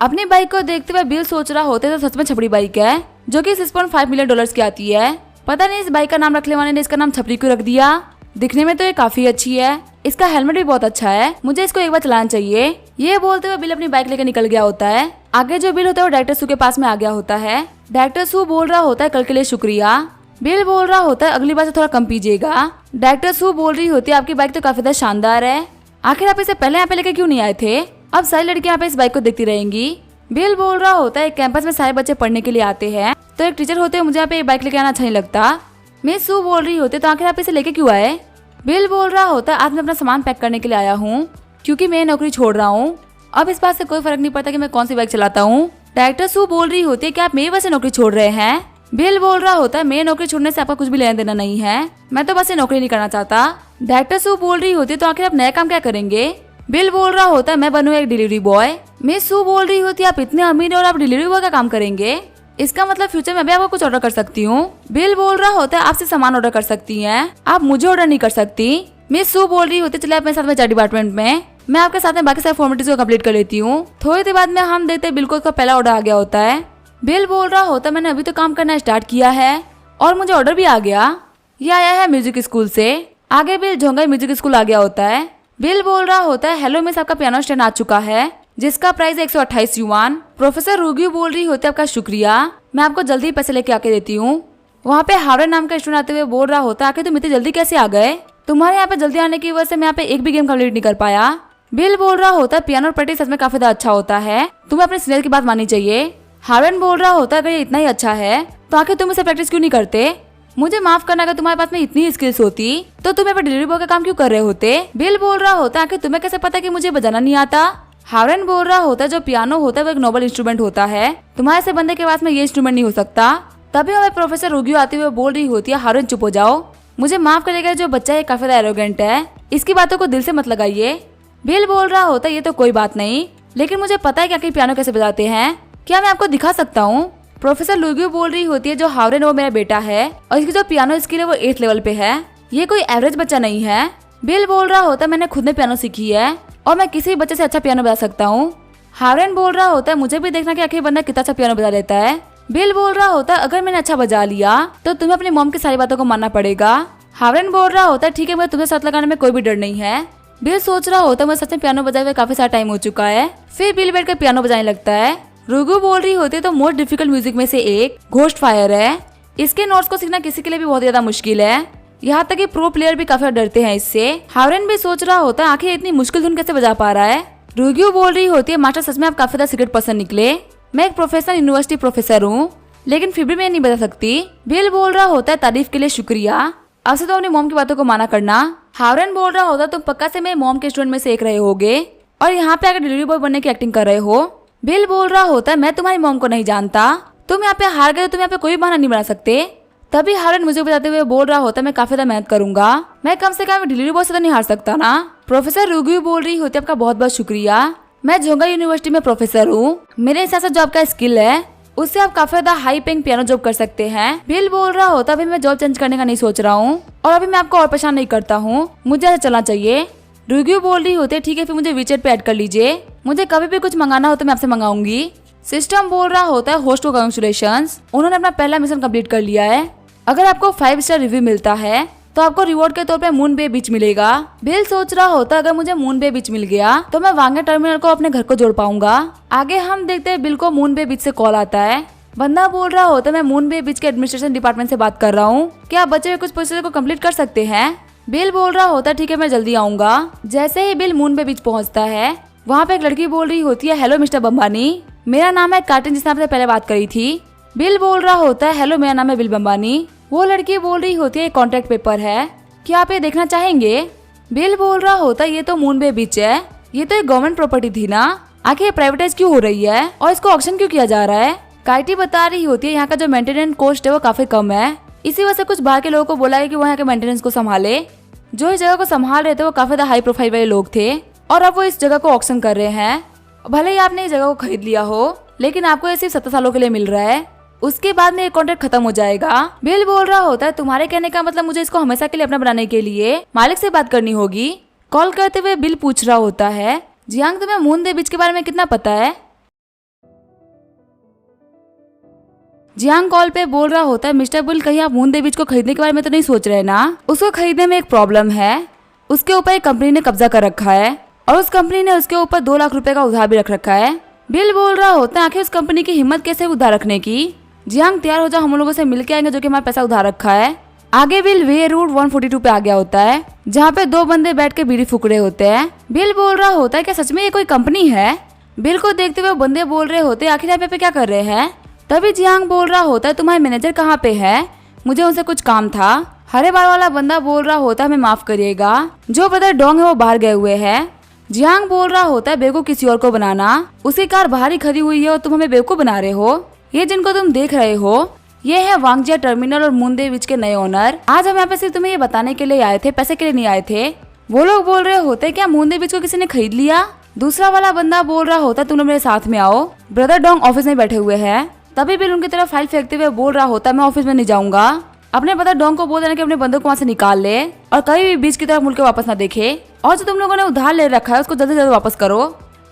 अपनी बाइक को देखते हुए बिल सोच रहा होता है तो सच में छपरी बाइक है जो कि $6.5 मिलियन की आती है। पता नहीं इस बाइक का नाम रखने वाले ने इसका नाम छपरी क्यों रख दिया। दिखने में तो ये काफी अच्छी है, इसका हेलमेट भी बहुत अच्छा है, मुझे इसको एक बार चलाना चाहिए। ये बोलते हुए बिल अपनी बाइक लेकर निकल गया होता है। आगे जो बिल होता है वो डायरेक्टर सू के पास में आ गया होता है। डायरेक्टर सू बोल रहा होता है कल के लिए शुक्रिया। बिल बोल रहा होता है अगली बार से थोड़ा कम पीजिएगा। डायरेक्टर सू बोल रही होती है आपकी बाइक तो काफी ज्यादा शानदार है, आखिर आप इसे पहले यहाँ पे लेकर क्यों नहीं आए थे, अब सारी लड़कियां यहाँ पे इस बाइक को देखती रहेंगी। बिल बोल रहा होता है कैंपस में सारे बच्चे पढ़ने के लिए आते हैं तो एक टीचर होते हैं मुझे यहाँ पे बाइक लेके आना अच्छा नहीं लगता। मिस सू बोल रही होती है तो आखिर आप इसे लेके क्यों आए। बिल बोल रहा होता है आज मैं अपना सामान पैक करने के लिए आया हूँ क्योंकि मैं नौकरी छोड़ रहा हूँ, अब इस बात से कोई फर्क नहीं पड़ता कि मैं कौन सी बाइक चलाता हूँ। डायरेक्टर सू बोल रही होती है कि आप मेरी वजह से नौकरी छोड़ रहे हैं। बिल बोल रहा होता है मेरी नौकरी छोड़ने से आपका कुछ भी लेना देना नहीं है, मैं तो बस ये नौकरी नहीं करना चाहता। डायरेक्टर सू बोल रही होती है तो आखिर आप नया काम क्या करेंगे। बिल बोल रहा होता है मैं बनूंगा एक डिलीवरी बॉय। मिस सू बोल रही होती है आप इतने अमीर और आप डिलीवरी बॉय का काम करेंगे, इसका मतलब फ्यूचर में भी आपको कुछ ऑर्डर कर सकती हूँ। बिल बोल रहा होता है आपसे सामान ऑर्डर कर सकती हैं, आप मुझे ऑर्डर नहीं कर सकती। मिस सू बोल रही होती है चलिए आप मेरे साथ में 4 डिपार्टमेंट में, मैं आपके साथ में बाकी सारे फॉर्मेलिटीज को कंप्लीट कर लेती हूँ। थोड़ी देर बाद में हम देखते हैं बिल को उसका पहला ऑर्डर आ गया होता है। बिल बोल रहा होता है मैंने अभी तो काम करना स्टार्ट किया है और मुझे ऑर्डर भी आ गया, ये आया है म्यूजिक स्कूल से। आगे बिल झोंगा म्यूजिक स्कूल आ गया होता है। बिल बोल रहा होता है हेलो मिस आपका पियानो स्टैंड आ चुका है जिसका प्राइस 128 युआन। प्रोफेसर रूग्यू बोल रही होती है आपका शुक्रिया, मैं आपको जल्दी ही पैसे लेके आके देती हूँ। वहाँ पे हार्डन नाम का स्टूडेंट आते हुए बोल रहा होता है आखिर तुम इतनी जल्दी कैसे आ गए, तुम्हारे यहाँ पे जल्दी आने की वजह से मैं यहाँ पे एक भी गेम कंप्लीट नहीं कर पाया। बिल बोल रहा होता है पियानो प्रैक्टिस सच में काफी ज्यादा अच्छा होता है, तुम्हें अपने सीनियर की बात माननी चाहिए। हार्डन बोल रहा होता है अगर ये इतना ही अच्छा है तो आखिर तुम इसे प्रैक्टिस क्यों नहीं करते। मुझे माफ करना अगर तुम्हारे पास में इतनी स्किल्स होती तो तुम यहाँ पे डिलीवरी बॉय का काम क्यों कर रहे होते। बिल बोल रहा होता है आखिर तुम्हें कैसे पता कि मुझे बजाना नहीं आता। हार्डन बोल रहा होता है जो पियानो होता है वो एक नोबल इंस्ट्रूमेंट होता है, तुम्हारे से बंदे के पास में ये इंस्ट्रूमेंट नहीं हो सकता। तभी हमें प्रोफेसर रूग्यू आते हुए बोल रही होती है हार्डन चुप हो जाओ, मुझे माफ करेगा जो बच्चा है काफी ज्यादा एरोगेंट है, इसकी बातों को दिल से मत लगाइए। बिल बोल रहा होता है ये तो कोई बात नहीं, लेकिन मुझे पता है कि आखिर पियानो कैसे बजाते हैं, क्या मैं आपको दिखा सकता हूँ। प्रोफेसर लुग्यू बोल रही होती है जो हार्डन वो मेरा बेटा है और इसकी जो पियानो स्किल है वो 8th लेवल पे है, ये कोई एवरेज बच्चा नहीं है। बिल बोल रहा होता है मैंने खुद ने पियानो सीखी है और मैं किसी बच्चे से अच्छा पियानो बजा सकता हूँ। हार्डन बोल रहा होता है मुझे भी देखना कि आखिर बंदा कितना अच्छा पियानो बजा लेता है। बिल बोल रहा होता है अगर मैंने अच्छा बजा लिया तो तुम्हें अपनी मॉम की सारी बातों को मानना पड़ेगा। हार्डन बोल रहा होता है ठीक है मुझे तुम्हें साथ लगाने में कोई भी डर नहीं है। बिल सोच रहा होता है मुझे सच में पियानो बजाए हुए काफी सारा टाइम हो चुका है। फिर बिल बैठ कर पियानो बजाने लगता है। रूगू बोल रही होती है तो मोस्ट डिफिकल्ट म्यूजिक में से एक घोस्ट फायर है, इसके नोट्स को सीखना किसी के लिए भी बहुत ज्यादा मुश्किल है, यहाँ तक कि प्रो प्लेयर भी काफी डरते हैं इससे। हावरेन भी सोच रहा होता है आखिर इतनी मुश्किल धुन कैसे बजा पा रहा है। रुग्यू बोल रही होती है मास्टर सच में आप काफी ज्यादा सीक्रेट पर्सन निकले, मैं एक प्रोफेशनल यूनिवर्सिटी प्रोफेसर हूँ लेकिन फिर भी मैं नहीं बता सकती। बिल बोल रहा होता है तारीफ के लिए शुक्रिया, अब से तो अपनी मॉम की बातों को माना करना। हावरेन बोल रहा होता तुम पक्का से मेरे मॉम के स्टूडेंट में से एक रहे होगे और यहाँ पे आकर डिलीवरी बॉय बनने की एक्टिंग कर रहे हो। बिल बोल रहा होता है मैं तुम्हारी मॉम को नहीं जानता, तुम यहाँ पे हार गए, तुम यहाँ पे कोई बहाना नहीं बना सकते। तभी हावरेन मुझे बताते हुए बोल रहा होता मैं काफी ज्यादा मेहनत करूंगा, मैं कम से कम डिलीवरी बॉय से तो नहीं हार सकता ना। प्रोफेसर रुग्यू बोल रही होती आपका बहुत बहुत शुक्रिया, मैं जोंगा यूनिवर्सिटी में प्रोफेसर हूँ, मेरे हिसाब से जो आपका स्किल है उससे आप काफी ज्यादा हाई पेइंग पियानो जॉब कर सकते हैं। बिल बोल रहा होता अभी मैं जॉब चेंज करने का नहीं सोच रहा हूँ और अभी मैं आपको और परेशान नहीं करता हूँ, मुझे ऐसा चलना चाहिए। रुग्यू बोल रही होती है ठीक है फिर मुझे वीचेट पे ऐड कर लीजिए, मुझे कभी भी कुछ मंगाना हो तो मैं आपसे मंगाऊंगी। सिस्टम बोल रहा होता है होस्ट को कांग्रेचुलेशंस, उन्होंने अपना पहला मिशन कंप्लीट कर लिया है, अगर आपको 5 स्टार रिव्यू मिलता है तो आपको रिवॉर्ड के तौर पे मून बे बीच मिलेगा। बिल सोच रहा होता अगर मुझे मून बे बीच मिल गया तो मैं वांगे टर्मिनल को अपने घर को जोड़ पाऊंगा। आगे हम देखते हैं बिल को मून बे बीच से कॉल आता है, बंदा बोल रहा होता मैं मून बे बीच के एडमिनिस्ट्रेशन डिपार्टमेंट से बात कर रहा हूँ, क्या आप बचे हुए कुछ प्रोसीजर को कंप्लीट कर सकते हैं। बिल बोल रहा होता ठीक है मैं जल्दी आऊंगा। जैसे ही बिल मून बे बीच पहुँचता है वहाँ पे एक लड़की बोल रही होती है हेलो मिस्टर बम्बानी, मेरा नाम है कार्टिन जिसने आपसे पहले बात करी थी। बिल बोल रहा होता है हेलो मेरा नाम है बिल बम्बानी। वो लड़की बोल रही होती है कॉन्ट्रैक्ट पेपर है, क्या आप ये देखना चाहेंगे। बिल बोल रहा होता है ये तो मून बे बीच है, ये तो एक गवर्नमेंट प्रॉपर्टी थी ना, आखिर ये प्राइवेटाइज क्यों हो रही है और इसको ऑक्शन क्यों किया जा रहा है। काइटी बता रही होती है यहाँ का जो मेंटेनेंस कॉस्ट है वो काफी कम है, इसी वजह से कुछ बाहर के लोगों को बोला है कि वो यहाँ के मेंटेनेंस को संभाले। जो इस जगह को संभाल रहे थे वो काफी हाई प्रोफाइल वाले लोग थे और अब वो इस जगह को ऑक्शन कर रहे हैं। भले ही आपने इस जगह को खरीद लिया हो लेकिन आपको ये सिर्फ 70 सालों के लिए मिल रहा है, उसके बाद में ये कॉन्ट्रैक्ट खत्म हो जाएगा। बिल बोल रहा होता है तुम्हारे कहने का मतलब मुझे इसको हमेशा के लिए अपना बनाने के लिए मालिक से बात करनी होगी। कॉल करते हुए बिल पूछ रहा होता है जियांग तुम्हें मून बे बीच के बारे में कितना पता है। जियांग कॉल पे बोल रहा होता है मिस्टर बिल कहीं आप मून बे बीच को खरीदने के बारे में तो नहीं सोच रहे ना, उसको खरीदने में एक प्रॉब्लम है, उसके ऊपर एक कंपनी ने कब्जा कर रखा है और उस कंपनी ने उसके ऊपर 2 लाख रुपए का उधार भी रख रखा है। बिल बोल रहा होता है आखिर उस कंपनी की हिम्मत कैसे उधार रखने की। जियांग तैयार हो जाओ हम लोगों से मिलके आएंगे जो कि हमारा पैसा उधार रखा है। आगे बिल वे रूट 142 पे आ गया होता है जहाँ पे 2 बंदे बैठ के बीड़ी फूक रहे होते हैं। बिल बोल रहा होता है क्या सच में ये कोई कंपनी है। बिल को देखते हुए बंदे बोल रहे होते आखिर यहाँ पे क्या कर रहे हैं। तभी जियांग बोल रहा होता है तुम्हारे मैनेजर कहाँ पे है, मुझे उनसे कुछ काम था। हरे बाल वाला बंदा बोल रहा होता है हमें माफ करिएगा, जो ब्रदर डोंग है वो बाहर गए हुए हैं। जियांग बोल रहा होता है बेवकूफ किसी और को बनाना, उसकी कार बाहर ही खड़ी हुई है और तुम हमें बेवकूफ बना रहे हो। ये जिनको तुम देख रहे हो ये है वांगजिया टर्मिनल और मून बे बीच के नए ओनर। आज हम यहाँ पे सिर्फ तुम्हें ये बताने के लिए आए थे, पैसे के लिए नहीं आए थे। वो लोग बोल रहे होते क्या मून बे बीच को किसी ने खरीद लिया। दूसरा वाला बंदा बोल रहा होता तुम लोग मेरे साथ में आओ, ब्रदर डोंग ऑफिस में बैठे हुए हैं। तभी बिल उनकी तरफ फाइल फेंकते हुए बोल रहा होता मैं ऑफिस में नहीं जाऊंगा, अपने ब्रदर डोंग को बोल देना कि अपने बंदों को वहाँ से निकाल ले और कहीं भी बीच की तरफ मुड़ के वापस ना देखे, और जो तुम लोगों ने उधार ले रखा है उसको जल्दी से जल्दी वापस करो,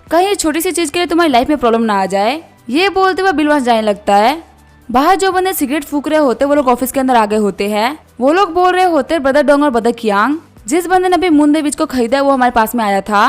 कहीं छोटी सी चीज के लिए तुम्हारी लाइफ में प्रॉब्लम ना आ जाए। ये बोलते हुए बिल वहाँ जाने लगता है। बाहर जो बंदे सिगरेट फूक रहे होते वो लोग ऑफिस के अंदर आ गए होते हैं। वो लोग बोल रहे होते ब्रदर डोंग और ब्रदर कियांग, जिस बंदे ने अभी मून बे बीच को खरीदा है वो हमारे पास में आया था,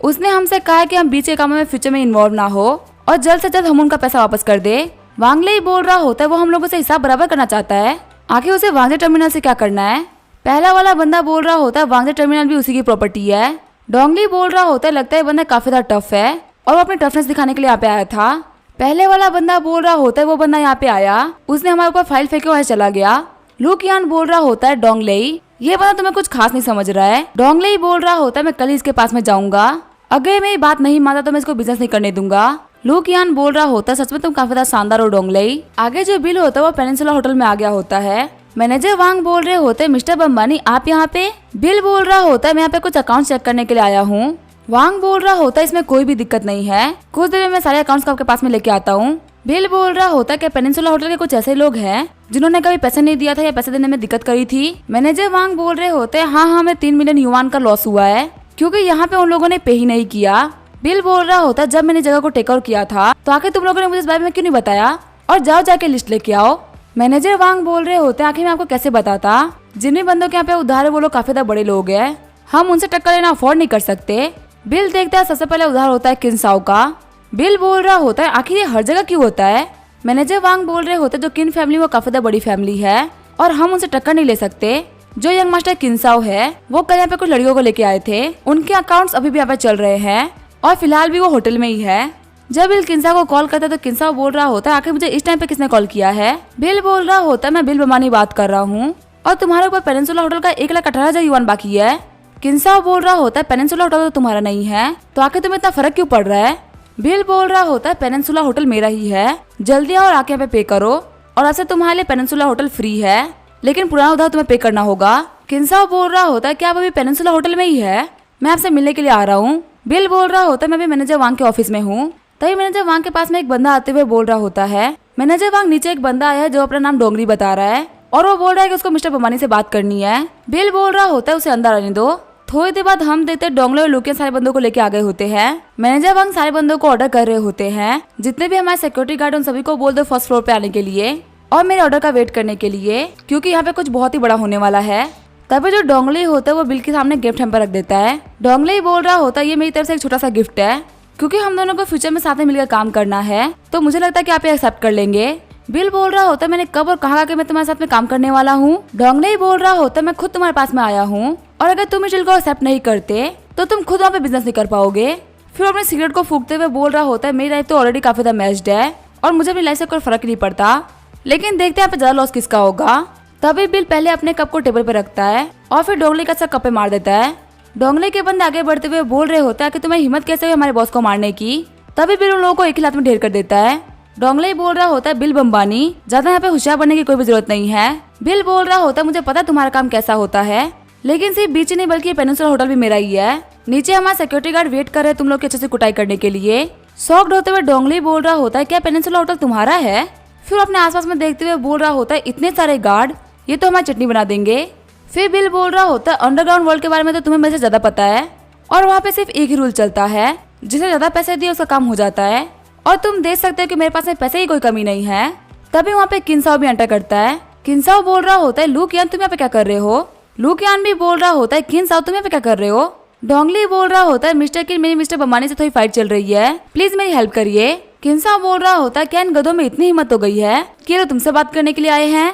उसने हमसे कहा कि हम बीच के कामों में फ्यूचर में इन्वॉल्व ना हो और जल्द से जल्द हम उनका पैसा वापस कर दे। वांगले ही बोल रहा होता है वो हम लोगों से हिसाब बराबर करना चाहता है, आखिर उसे वांगजे टर्मिनल से क्या करना है। पहला वाला बंदा बोल रहा होता है वांगजे टर्मिनल भी उसी की प्रॉपर्टी है। डोंगली बोल रहा होता है लगता है बंदा काफी ज्यादा टफ है और वो अपनी टफनेस दिखाने के लिए यहाँ पे आया था। पहले वाला बंदा बोल रहा होता है वो बंदा यहाँ पे आया, उसने हमारे ऊपर फाइल फेंके वहाँ चला गया। लुकियान बोल रहा होता है डोंगलेई ये बंदा तुम्हें कुछ खास नहीं समझ रहा है। डोंगलेई बोल रहा होता है मैं कल ही इसके पास में जाऊंगा, अगर मेरी बात नहीं मानता तो मैं इसको बिजनेस नहीं करने दूंगा। लुकियान बोल रहा होता है सच में तुम काफी ज्यादा शानदार हो डोंगलेई। आगे जो बिल होता है वो पेनिनसुला होटल में आ गया होता है। मैनेजर वांग बोल रहे होते हैं मिस्टर बम्बानी आप यहाँ पे। बिल बोल रहा होता है मैं यहाँ पे कुछ अकाउंट चेक करने के लिए आया हूँ। वांग बोल रहा होता है इसमें कोई भी दिक्कत नहीं है, कुछ देर में मैं सारे अकाउंट्स आपके पास में लेके आता हूँ। बिल बोल रहा होता है कि पेनिनसुला होटल के कुछ ऐसे लोग हैं जिन्होंने कभी पैसे नहीं दिया था या पैसे देने में दिक्कत करी थी। मैनेजर वांग बोल रहे होते हैं हाँ हमें 3 मिलियन युआन का लॉस हुआ है क्योंकि यहाँ पे उन लोगों ने पे ही नहीं किया। बिल बोल रहा होता है जब मैंने जगह को टेक ओवर किया था तो आखिर तुम लोगों ने मुझे इस बारे में क्यों नहीं बताया, और जाओ जाके लिस्ट लेके आओ। मैनेजर वांग बोल रहे होते हैं आखिर मैं आपको कैसे बताता, जिन भी बंदों के यहाँ पे उधार है वो लोग काफी ज्यादा बड़े लोग हैं, हम उनसे टक्कर लेना अफोर्ड नहीं कर सकते। बिल देखता है सबसे पहले उधार होता है किनसाओ का। बिल बोल रहा होता है आखिर ये हर जगह क्यों होता है, मैनेजर वांग बोल रहे होते जो किन फैमिली वो काफी ज्यादा बड़ी फैमिली है और हम उनसे टक्कर नहीं ले सकते। जो यंग मास्टर किनसाओ है वो कल यहाँ पे कुछ लड़कियों को लेके आए थे, उनके अकाउंट्स अभी भी यहाँ पे चल रहे हैं और फिलहाल भी वो होटल में ही है। जब बिल किनसाओ को कॉल करता है तो किनसाओ बोल रहा होता है आखिर मुझे इस टाइम पे किसने कॉल किया है। बिल बोल रहा होता है मैं बिल बमानी बात कर रहा हूँ और तुम्हारे ऊपर पेनिनसुला होटल का 1,18,000 युआन बाकी है। किनसाओ बोल रहा होता है पेनिनसुला होटल तो तुम्हारा नहीं है तो आखिर तुम्हें इतना फर्क क्यों पड़ रहा है। बिल बोल रहा होता है पेनिनसुला होटल मेरा ही है, जल्दी आओ और आके यहाँ पे पे करो और ऐसे तुम्हारे लिए पेनिनसुला होटल फ्री है लेकिन पुराना उधार तुम्हें पे करना होगा। किनसाओ बोल रहा होता है क्या आप अभी पेनिनसुला होटल में ही है, मैं आपसे मिलने के लिए आ रहा हूँ। बिल बोल रहा होता है मैं भी मैनेजर वांग के ऑफिस में हूँ। तभी मैनेजर वांग के पास में एक बंदा आते हुए बोल रहा होता है। मैनेजर वांग नीचे एक बंदा आया है जो अपना नाम डोंगरी बता रहा है और वो बोल रहा है कि उसको मिस्टर बमानी से बात करनी है। बिल बोल रहा होता है उसे अंदर आने दो। थोड़ी देर बाद हम देखते डोंगले और लुकियन सारे बंदों को लेके आ गए होते हैं। मैनेजर वांग सारे बंदों को ऑर्डर कर रहे होते हैं, जितने भी हमारे सिक्योरिटी गार्ड उन सभी को बोल दो फर्स्ट फ्लोर पे आने के लिए और मेरे ऑर्डर का वेट करने के लिए, क्योंकि यहाँ पे कुछ बहुत ही बड़ा होने वाला है। तभी जो डोंगली होता है वो बिल के सामने गिफ्ट हैम्पर रख देता है। डोंगली बोल रहा होता है ये मेरी तरफ से एक छोटा सा गिफ्ट है, क्योंकि हम दोनों को फ्यूचर में साथ में मिलकर काम करना है तो मुझे लगता है कि आप ये एक्सेप्ट कर लेंगे। बिल बोल रहा होता है मैंने कब और कहा कि मैं तुम्हारे साथ में काम करने वाला हूँ। डोंगली बोल रहा होता है मैं खुद तुम्हारे पास में आया हूँ और अगर तुम इस डील को एक्सेप्ट नहीं करते तो तुम खुद वहाँ पे बिजनेस नहीं कर पाओगे। फिर अपने सिगरेट को फूकते हुए बोल रहा होता है मेरी लाइफ तो ऑलरेडी काफी ज्यादा मैच्ड है और मुझे अपनी लाइफ से कोई फर्क नहीं पड़ता, लेकिन देखते हैं यहाँ पे ज्यादा लॉस किसका होगा। तभी बिल पहले अपने कप को टेबल पे रखता है और फिर डोंगली का सब कप पे मार देता है। डोंगली के बंदे आगे बढ़ते हुए बोल रहे होता है कि तुम्हें हिम्मत कैसे हुई हमारे बॉस को मारने की। तभी बिल उन लोगों को एक ही लात में ढेर कर देता है। डोंगली बोल रहा होता है बिल बम्बानी ज्यादा यहाँ पे होशियार बनने की कोई भी जरूरत नहीं है। बिल बोल रहा होता है मुझे पता है तुम्हारा काम कैसा होता है, लेकिन सिर्फ बीच नहीं बल्कि पेनिनसुला होटल भी मेरा ही है। नीचे हमारा सिक्योरिटी गार्ड वेट कर रहे तुम लोग की अच्छे से कुटाई करने के लिए। शॉक्ड होते हुए डोंगली बोल रहा होता है क्या पेनिनसुला होटल तुम्हारा है। फिर अपने आसपास में देखते हुए बोल रहा होता है इतने सारे गार्ड ये तो हमारी चटनी बना देंगे। फिर बिल बोल रहा होता है अंडरग्राउंड वर्ल्ड के बारे में तो तुम्हें मेरे से ज्यादा पता है और वहाँ पे सिर्फ एक ही रूल चलता है, जिसे ज्यादा पैसे दिए उसका काम हो जाता है और तुम देख सकते हो कि मेरे पास में पैसे की कोई कमी नहीं है। तभी वहाँ पे किनसाओ भी एंटर करता है। किनसाओ बोल रहा होता है लुकियान तुम यहाँ पे क्या कर रहे हो। लुकियान भी बोल रहा होता है किनसाओ तुम यहाँ पे क्या कर रहे हो। डोंगली बोल रहा होता है मिस्टर किन मेरी मिस्टर बमानी से थोड़ी फाइट चल रही है, प्लीज मेरी हेल्प करिए। किनसाओ बोल रहा होता है क्या इन गधों में इतनी हिम्मत हो गई है कि ये तुमसे बात करने के लिए आए हैं।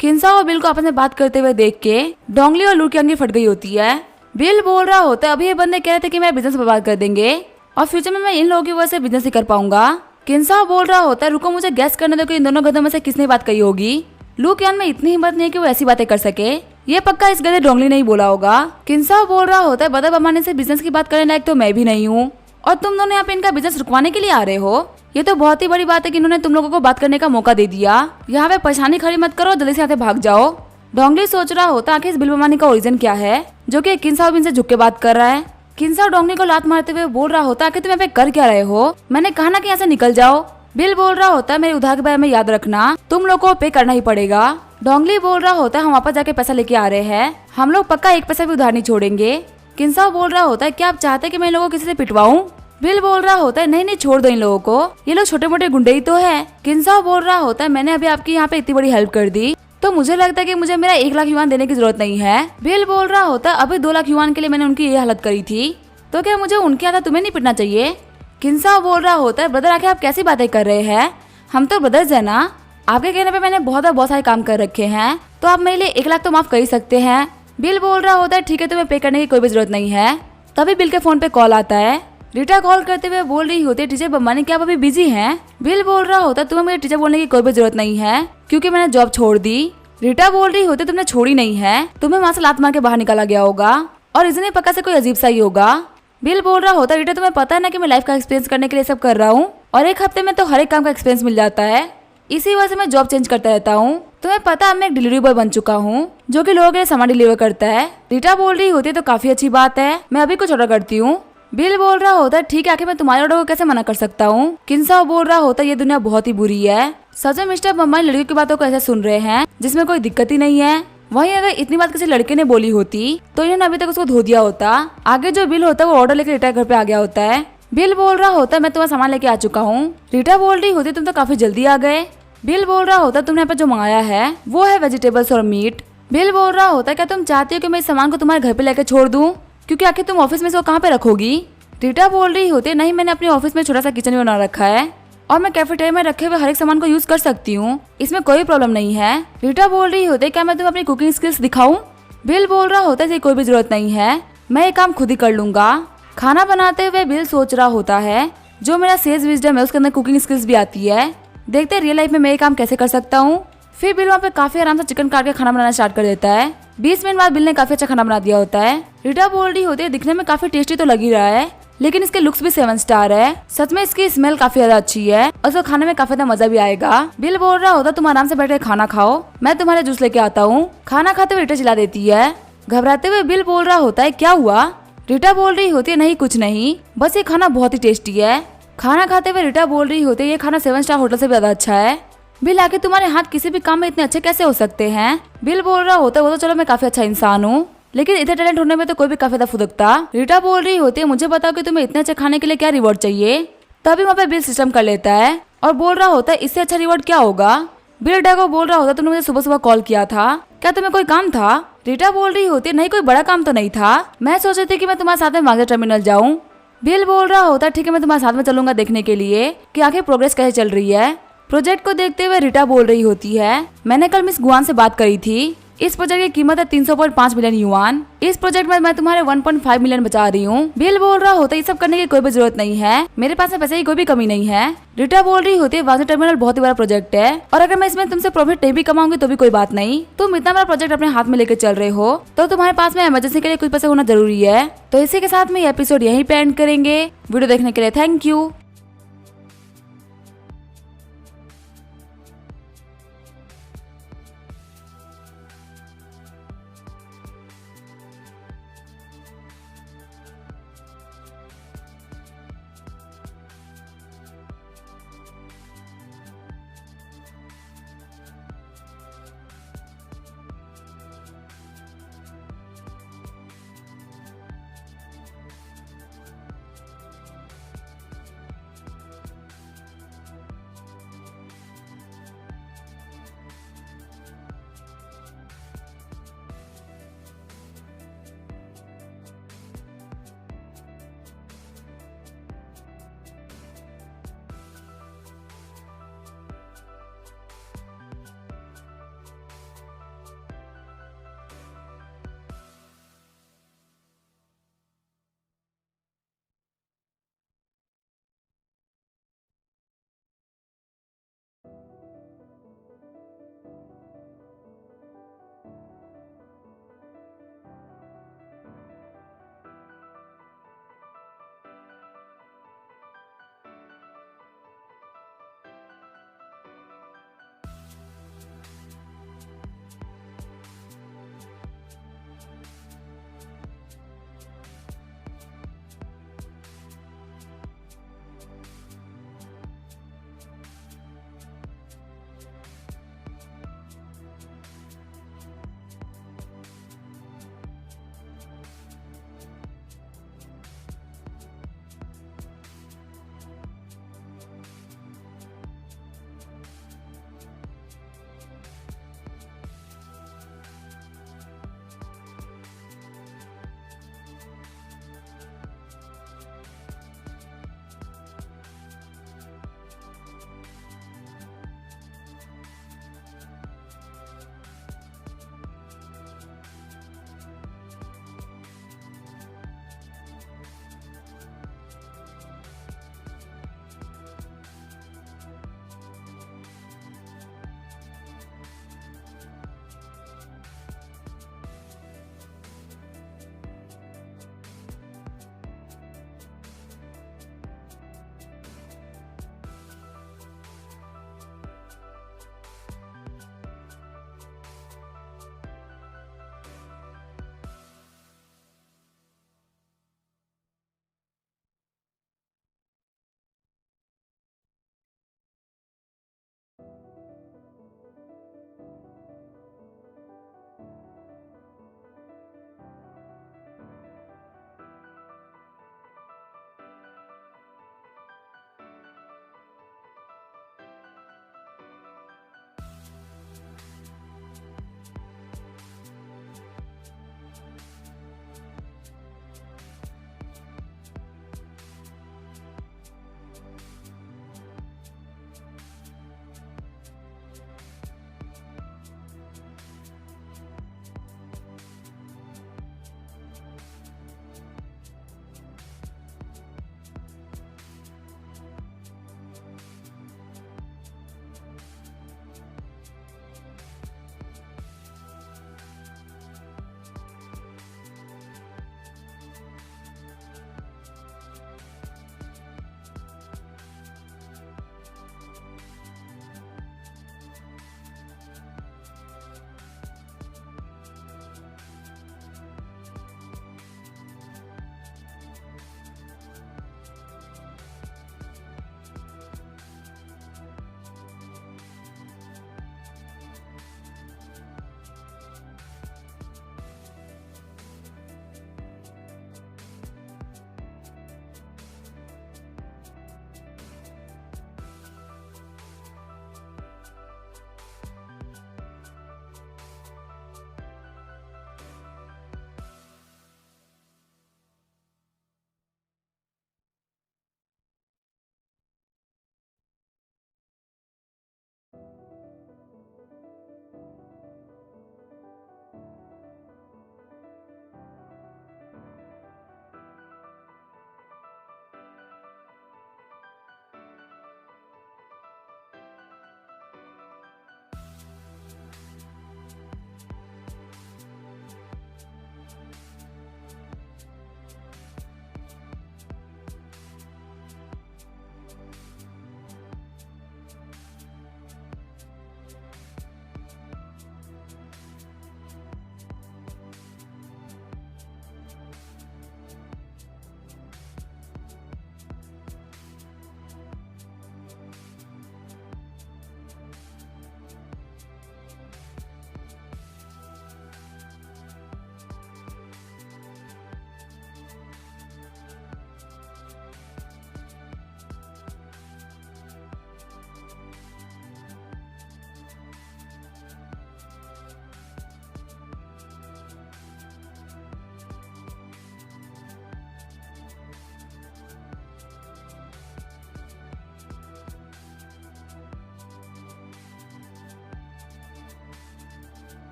किनसाओ और बिल को आपस में बात करते हुए देख के डोंगली और लुकियान की फट गई होती है। बिल बोल रहा होता है अभी ये बंदे कह रहे थे कि मेरा बिजनेस बर्बाद कर देंगे और फ्यूचर में मैं इन लोगों की वजह से बिजनेस नहीं कर पाऊंगा। किनसाओ बोल रहा होता है रुको मुझे गैस करने दो कि इन दोनों गधों में से किसने बात कही होगी। लुकियान में इतनी हिम्मत नहीं है कि वो ऐसी बातें कर सके, ये पक्का इस गधे डोंगली नहीं बोला होगा। किनसाओ बोल रहा होता है बदर बमाने से बिजनेस की बात करने लायक तो मैं भी नहीं हूँ और तुम दोनों यहाँ पे इनका बिजनेस रुकवाने के लिए आ रहे हो। ये तो बहुत ही बड़ी बात है कि इन्होंने तुम लोगों को बात करने का मौका दे दिया। यहाँ पे परेशानी खड़ी मत करो, जल्दी से यहाँ से भाग जाओ। डोंगली सोच रहा होता आखिर इस बिल बमानी का ओरिजिन क्या है जो कि किनसाओ भी इनसे झुक के बात कर रहा है। किनसाओ डोंगली को लात मारते हुए बोल रहा होता आखिर तुम यहाँ पे कर क्या रहे हो, मैंने कहा ना कि यहाँ से निकल जाओ। बिल बोल रहा होता है मेरे उधार के बारे में याद रखना, तुम लोग को पे करना ही पड़ेगा। डोंगली बोल रहा होता है हम वापस जाके पैसा लेके आ रहे हैं, हम लोग पक्का एक पैसा भी उधार नहीं छोड़ेंगे। किनसाओ बोल रहा होता है क्या आप चाहते हैं कि मैं इन लोगों को किसी से पिटवाऊं। बिल बोल रहा होता है नहीं नहीं छोड़ दो इन लोगों को, ये लोग छोटे मोटे गुंडे ही तो है। किनसाओ बोल रहा होता है मैंने अभी आपकी यहाँ पे इतनी बड़ी हेल्प कर दी तो मुझे लगता है कि मुझे मेरा 1 लाख युआन देने की जरूरत नहीं है। बिल बोल रहा होता है अभी 2 लाख युआन के लिए मैंने उनकी ये हालत करी थी तो क्या मुझे उनके आधा तुम्हें नहीं पिटना चाहिए। किनसाओ बोल रहा होता है ब्रदर आखिर आप कैसी बातें कर रहे हैं, हम तो ब्रदर्स है ना, आपके कहने पे मैंने बहुत सारे काम कर रखे हैं तो आप मेरे लिए 1 लाख तो माफ कर ही सकते हैं। बिल बोल रहा होता है ठीक है तुम्हें पे करने की कोई भी जरूरत नहीं है। तभी बिल के फोन पे कॉल आता है। रीटा कॉल करते हुए बोल रही होती है टीचर बम्बानी क्या आप अभी बिजी हैं। बिल बोल रहा होता है तुम्हें मुझे टीचर बोलने की कोई भी जरूरत नहीं है क्योंकि मैंने जॉब छोड़ दी। रीटा बोल रही होती तुमने छोड़ी नहीं है, तुम्हें वहाँ से लात मार के बाहर निकाला गया होगा और इसने पक्का से कोई अजीब सा ही होगा। बिल बोल रहा होता है रीटा तुम्हें पता है ना कि मैं लाइफ का एक्सपीरियंस करने के लिए सब कर रहा हूँ और 1 हफ्ते में तो हर एक काम का एक्सपीरियंस मिल जाता है, इसी वजह से मैं जॉब चेंज करता रहता हूँ। तुम्हें पता है मैं एक डिलीवरी बॉय बन चुका हूँ जो कि लोगों के लिए सामान डिलीवर करता है। रीटा बोल रही होती है तो काफी अच्छी बात है, मैं अभी कुछ ऑर्डर करती हूँ। बिल बोल रहा होता है ठीक है आखिर मैं तुम्हारे ऑर्डर को कैसे मना कर सकता हूँ। किनसाओ बोल रहा होता है ये दुनिया बहुत ही बुरी है, सच में मिस्टर बम्बानी लड़कियों की बातों को ऐसे सुन रहे हैं जिसमें कोई दिक्कत ही नहीं है। वहीं अगर इतनी बात किसी लड़के ने बोली होती तो इन्होंने अभी तक उसको धो दिया होता। आगे जो बिल होता है वो ऑर्डर लेकर रीटा घर पे आ गया होता है। बिल बोल रहा होता है मैं तुम्हारा सामान लेके आ चुका हूँ। रीटा बोल रही होती तुम तो काफी जल्दी आ गए। बिल बोल रहा होता तुमने यहाँ पे जो मंगाया है वो है वेजिटेबल्स और मीट। बिल बोल रहा होता क्या तुम चाहती हो कि मैं इस सामान को तुम्हारे घर पे लेकर छोड़ दूं, क्योंकि आखिर तुम ऑफिस में इसको कहाँ पे रखोगी। रीटा बोल रही होती नहीं मैंने अपने ऑफिस में छोटा सा किचन भी बना रखा है और मैं कैफेटेरिया में रखे हुए हर एक सामान को यूज कर सकती हूँ, इसमें कोई प्रॉब्लम नहीं है। रीटा बोल रही होती है क्या मैं तुम्हें अपनी कुकिंग स्किल्स दिखाऊं? बिल बोल रहा होता है कोई भी जरूरत नहीं है, मैं ये काम खुद ही कर लूंगा। खाना बनाते हुए बिल सोच रहा होता है जो मेरा सेल्स विजडम है उसके अंदर कुकिंग स्किल्स भी आती है, देखते हैं रियल लाइफ में मैं ये काम कैसे कर सकता हूँ। फिर बिल वहाँ पे काफी आराम से चिकन काट के खाना बनाना स्टार्ट कर देता है। 20 मिनट बाद बिल ने काफी अच्छा खाना बना दिया होता है। रीटा बोल रही होती है दिखने में काफी टेस्टी तो लग ही रहा है, लेकिन इसके लुक्स भी 7 स्टार है। सच में इसकी स्मेल काफी ज्यादा अच्छी है और उसको खाने में काफी ज्यादा मजा भी आएगा। बिल बोल रहा होता तुम आराम से बैठ के खाना खाओ, मैं तुम्हारे जूस लेके आता हूँ। खाना खाते हुए रीटा चिल्ला देती है। घबराते हुए बिल बोल रहा होता है क्या हुआ? रीटा बोल रही होती है नहीं कुछ नहीं, बस ये खाना बहुत ही टेस्टी है। खाना खाते हुए रीटा बोल रही होती है ये खाना 7 स्टार होटल से भी ज्यादा अच्छा है। बिल आके तुम्हारे हाथ किसी भी काम में इतने अच्छे कैसे हो सकते हैं? बिल बोल रहा होता है वो तो चलो मैं काफी अच्छा इंसान हूँ, लेकिन इतने टैलेंट होने में तो कोई भी काफी ज्यादा फुदकता। रीटा बोल रही होती है मुझे बताओ कि तुम्हें इतने अच्छे खाने के लिए क्या रिवॉर्ड चाहिए? तभी वहाँ पे बिल सिस्टम कर लेता है और बोल रहा होता है इससे अच्छा रिवॉर्ड क्या होगा? बिल रीटा को बोल रहा होता तुमने मुझे सुबह सुबह कॉल किया था, क्या तुम्हें कोई काम था? रीटा बोल रही होती है नहीं कोई बड़ा काम तो नहीं था, मैं सोच रही थी कि मैं तुम्हारे साथ में वागजा टर्मिनल जाऊँ। बिल बोल रहा होता है ठीक है मैं तुम्हारे साथ में चलूंगा देखने के लिए कि आखिर प्रोग्रेस कैसे चल रही है। प्रोजेक्ट को देखते हुए रीटा बोल रही होती है मैंने कल मिस गुआन से बात करी थी, इस प्रोजेक्ट की कीमत है 300.5 मिलियन युआन। इस प्रोजेक्ट में मैं तुम्हारे 1.5 मिलियन बचा रही हूँ। बिल बोल रहा होता है ये सब करने की कोई भी जरूरत नहीं है, मेरे पास में पैसे की कोई भी कमी नहीं है। रीटा बोल रही होती है वागजा टर्मिनल बहुत ही बड़ा प्रोजेक्ट है और अगर मैं इसमें तुमसे प्रॉफिट नहीं भी कमाऊंगी तो भी कोई बात नहीं, तुम इतना बड़ा प्रोजेक्ट अपने हाथ में लेकर चल रहे हो तो तुम्हारे पास में इमरजेंसी के लिए कुछ पैसे होना जरूरी है। तो इसी के साथ में ये एपिसोड यहीं पे एंड करेंगे। वीडियो देखने के लिए थैंक यू।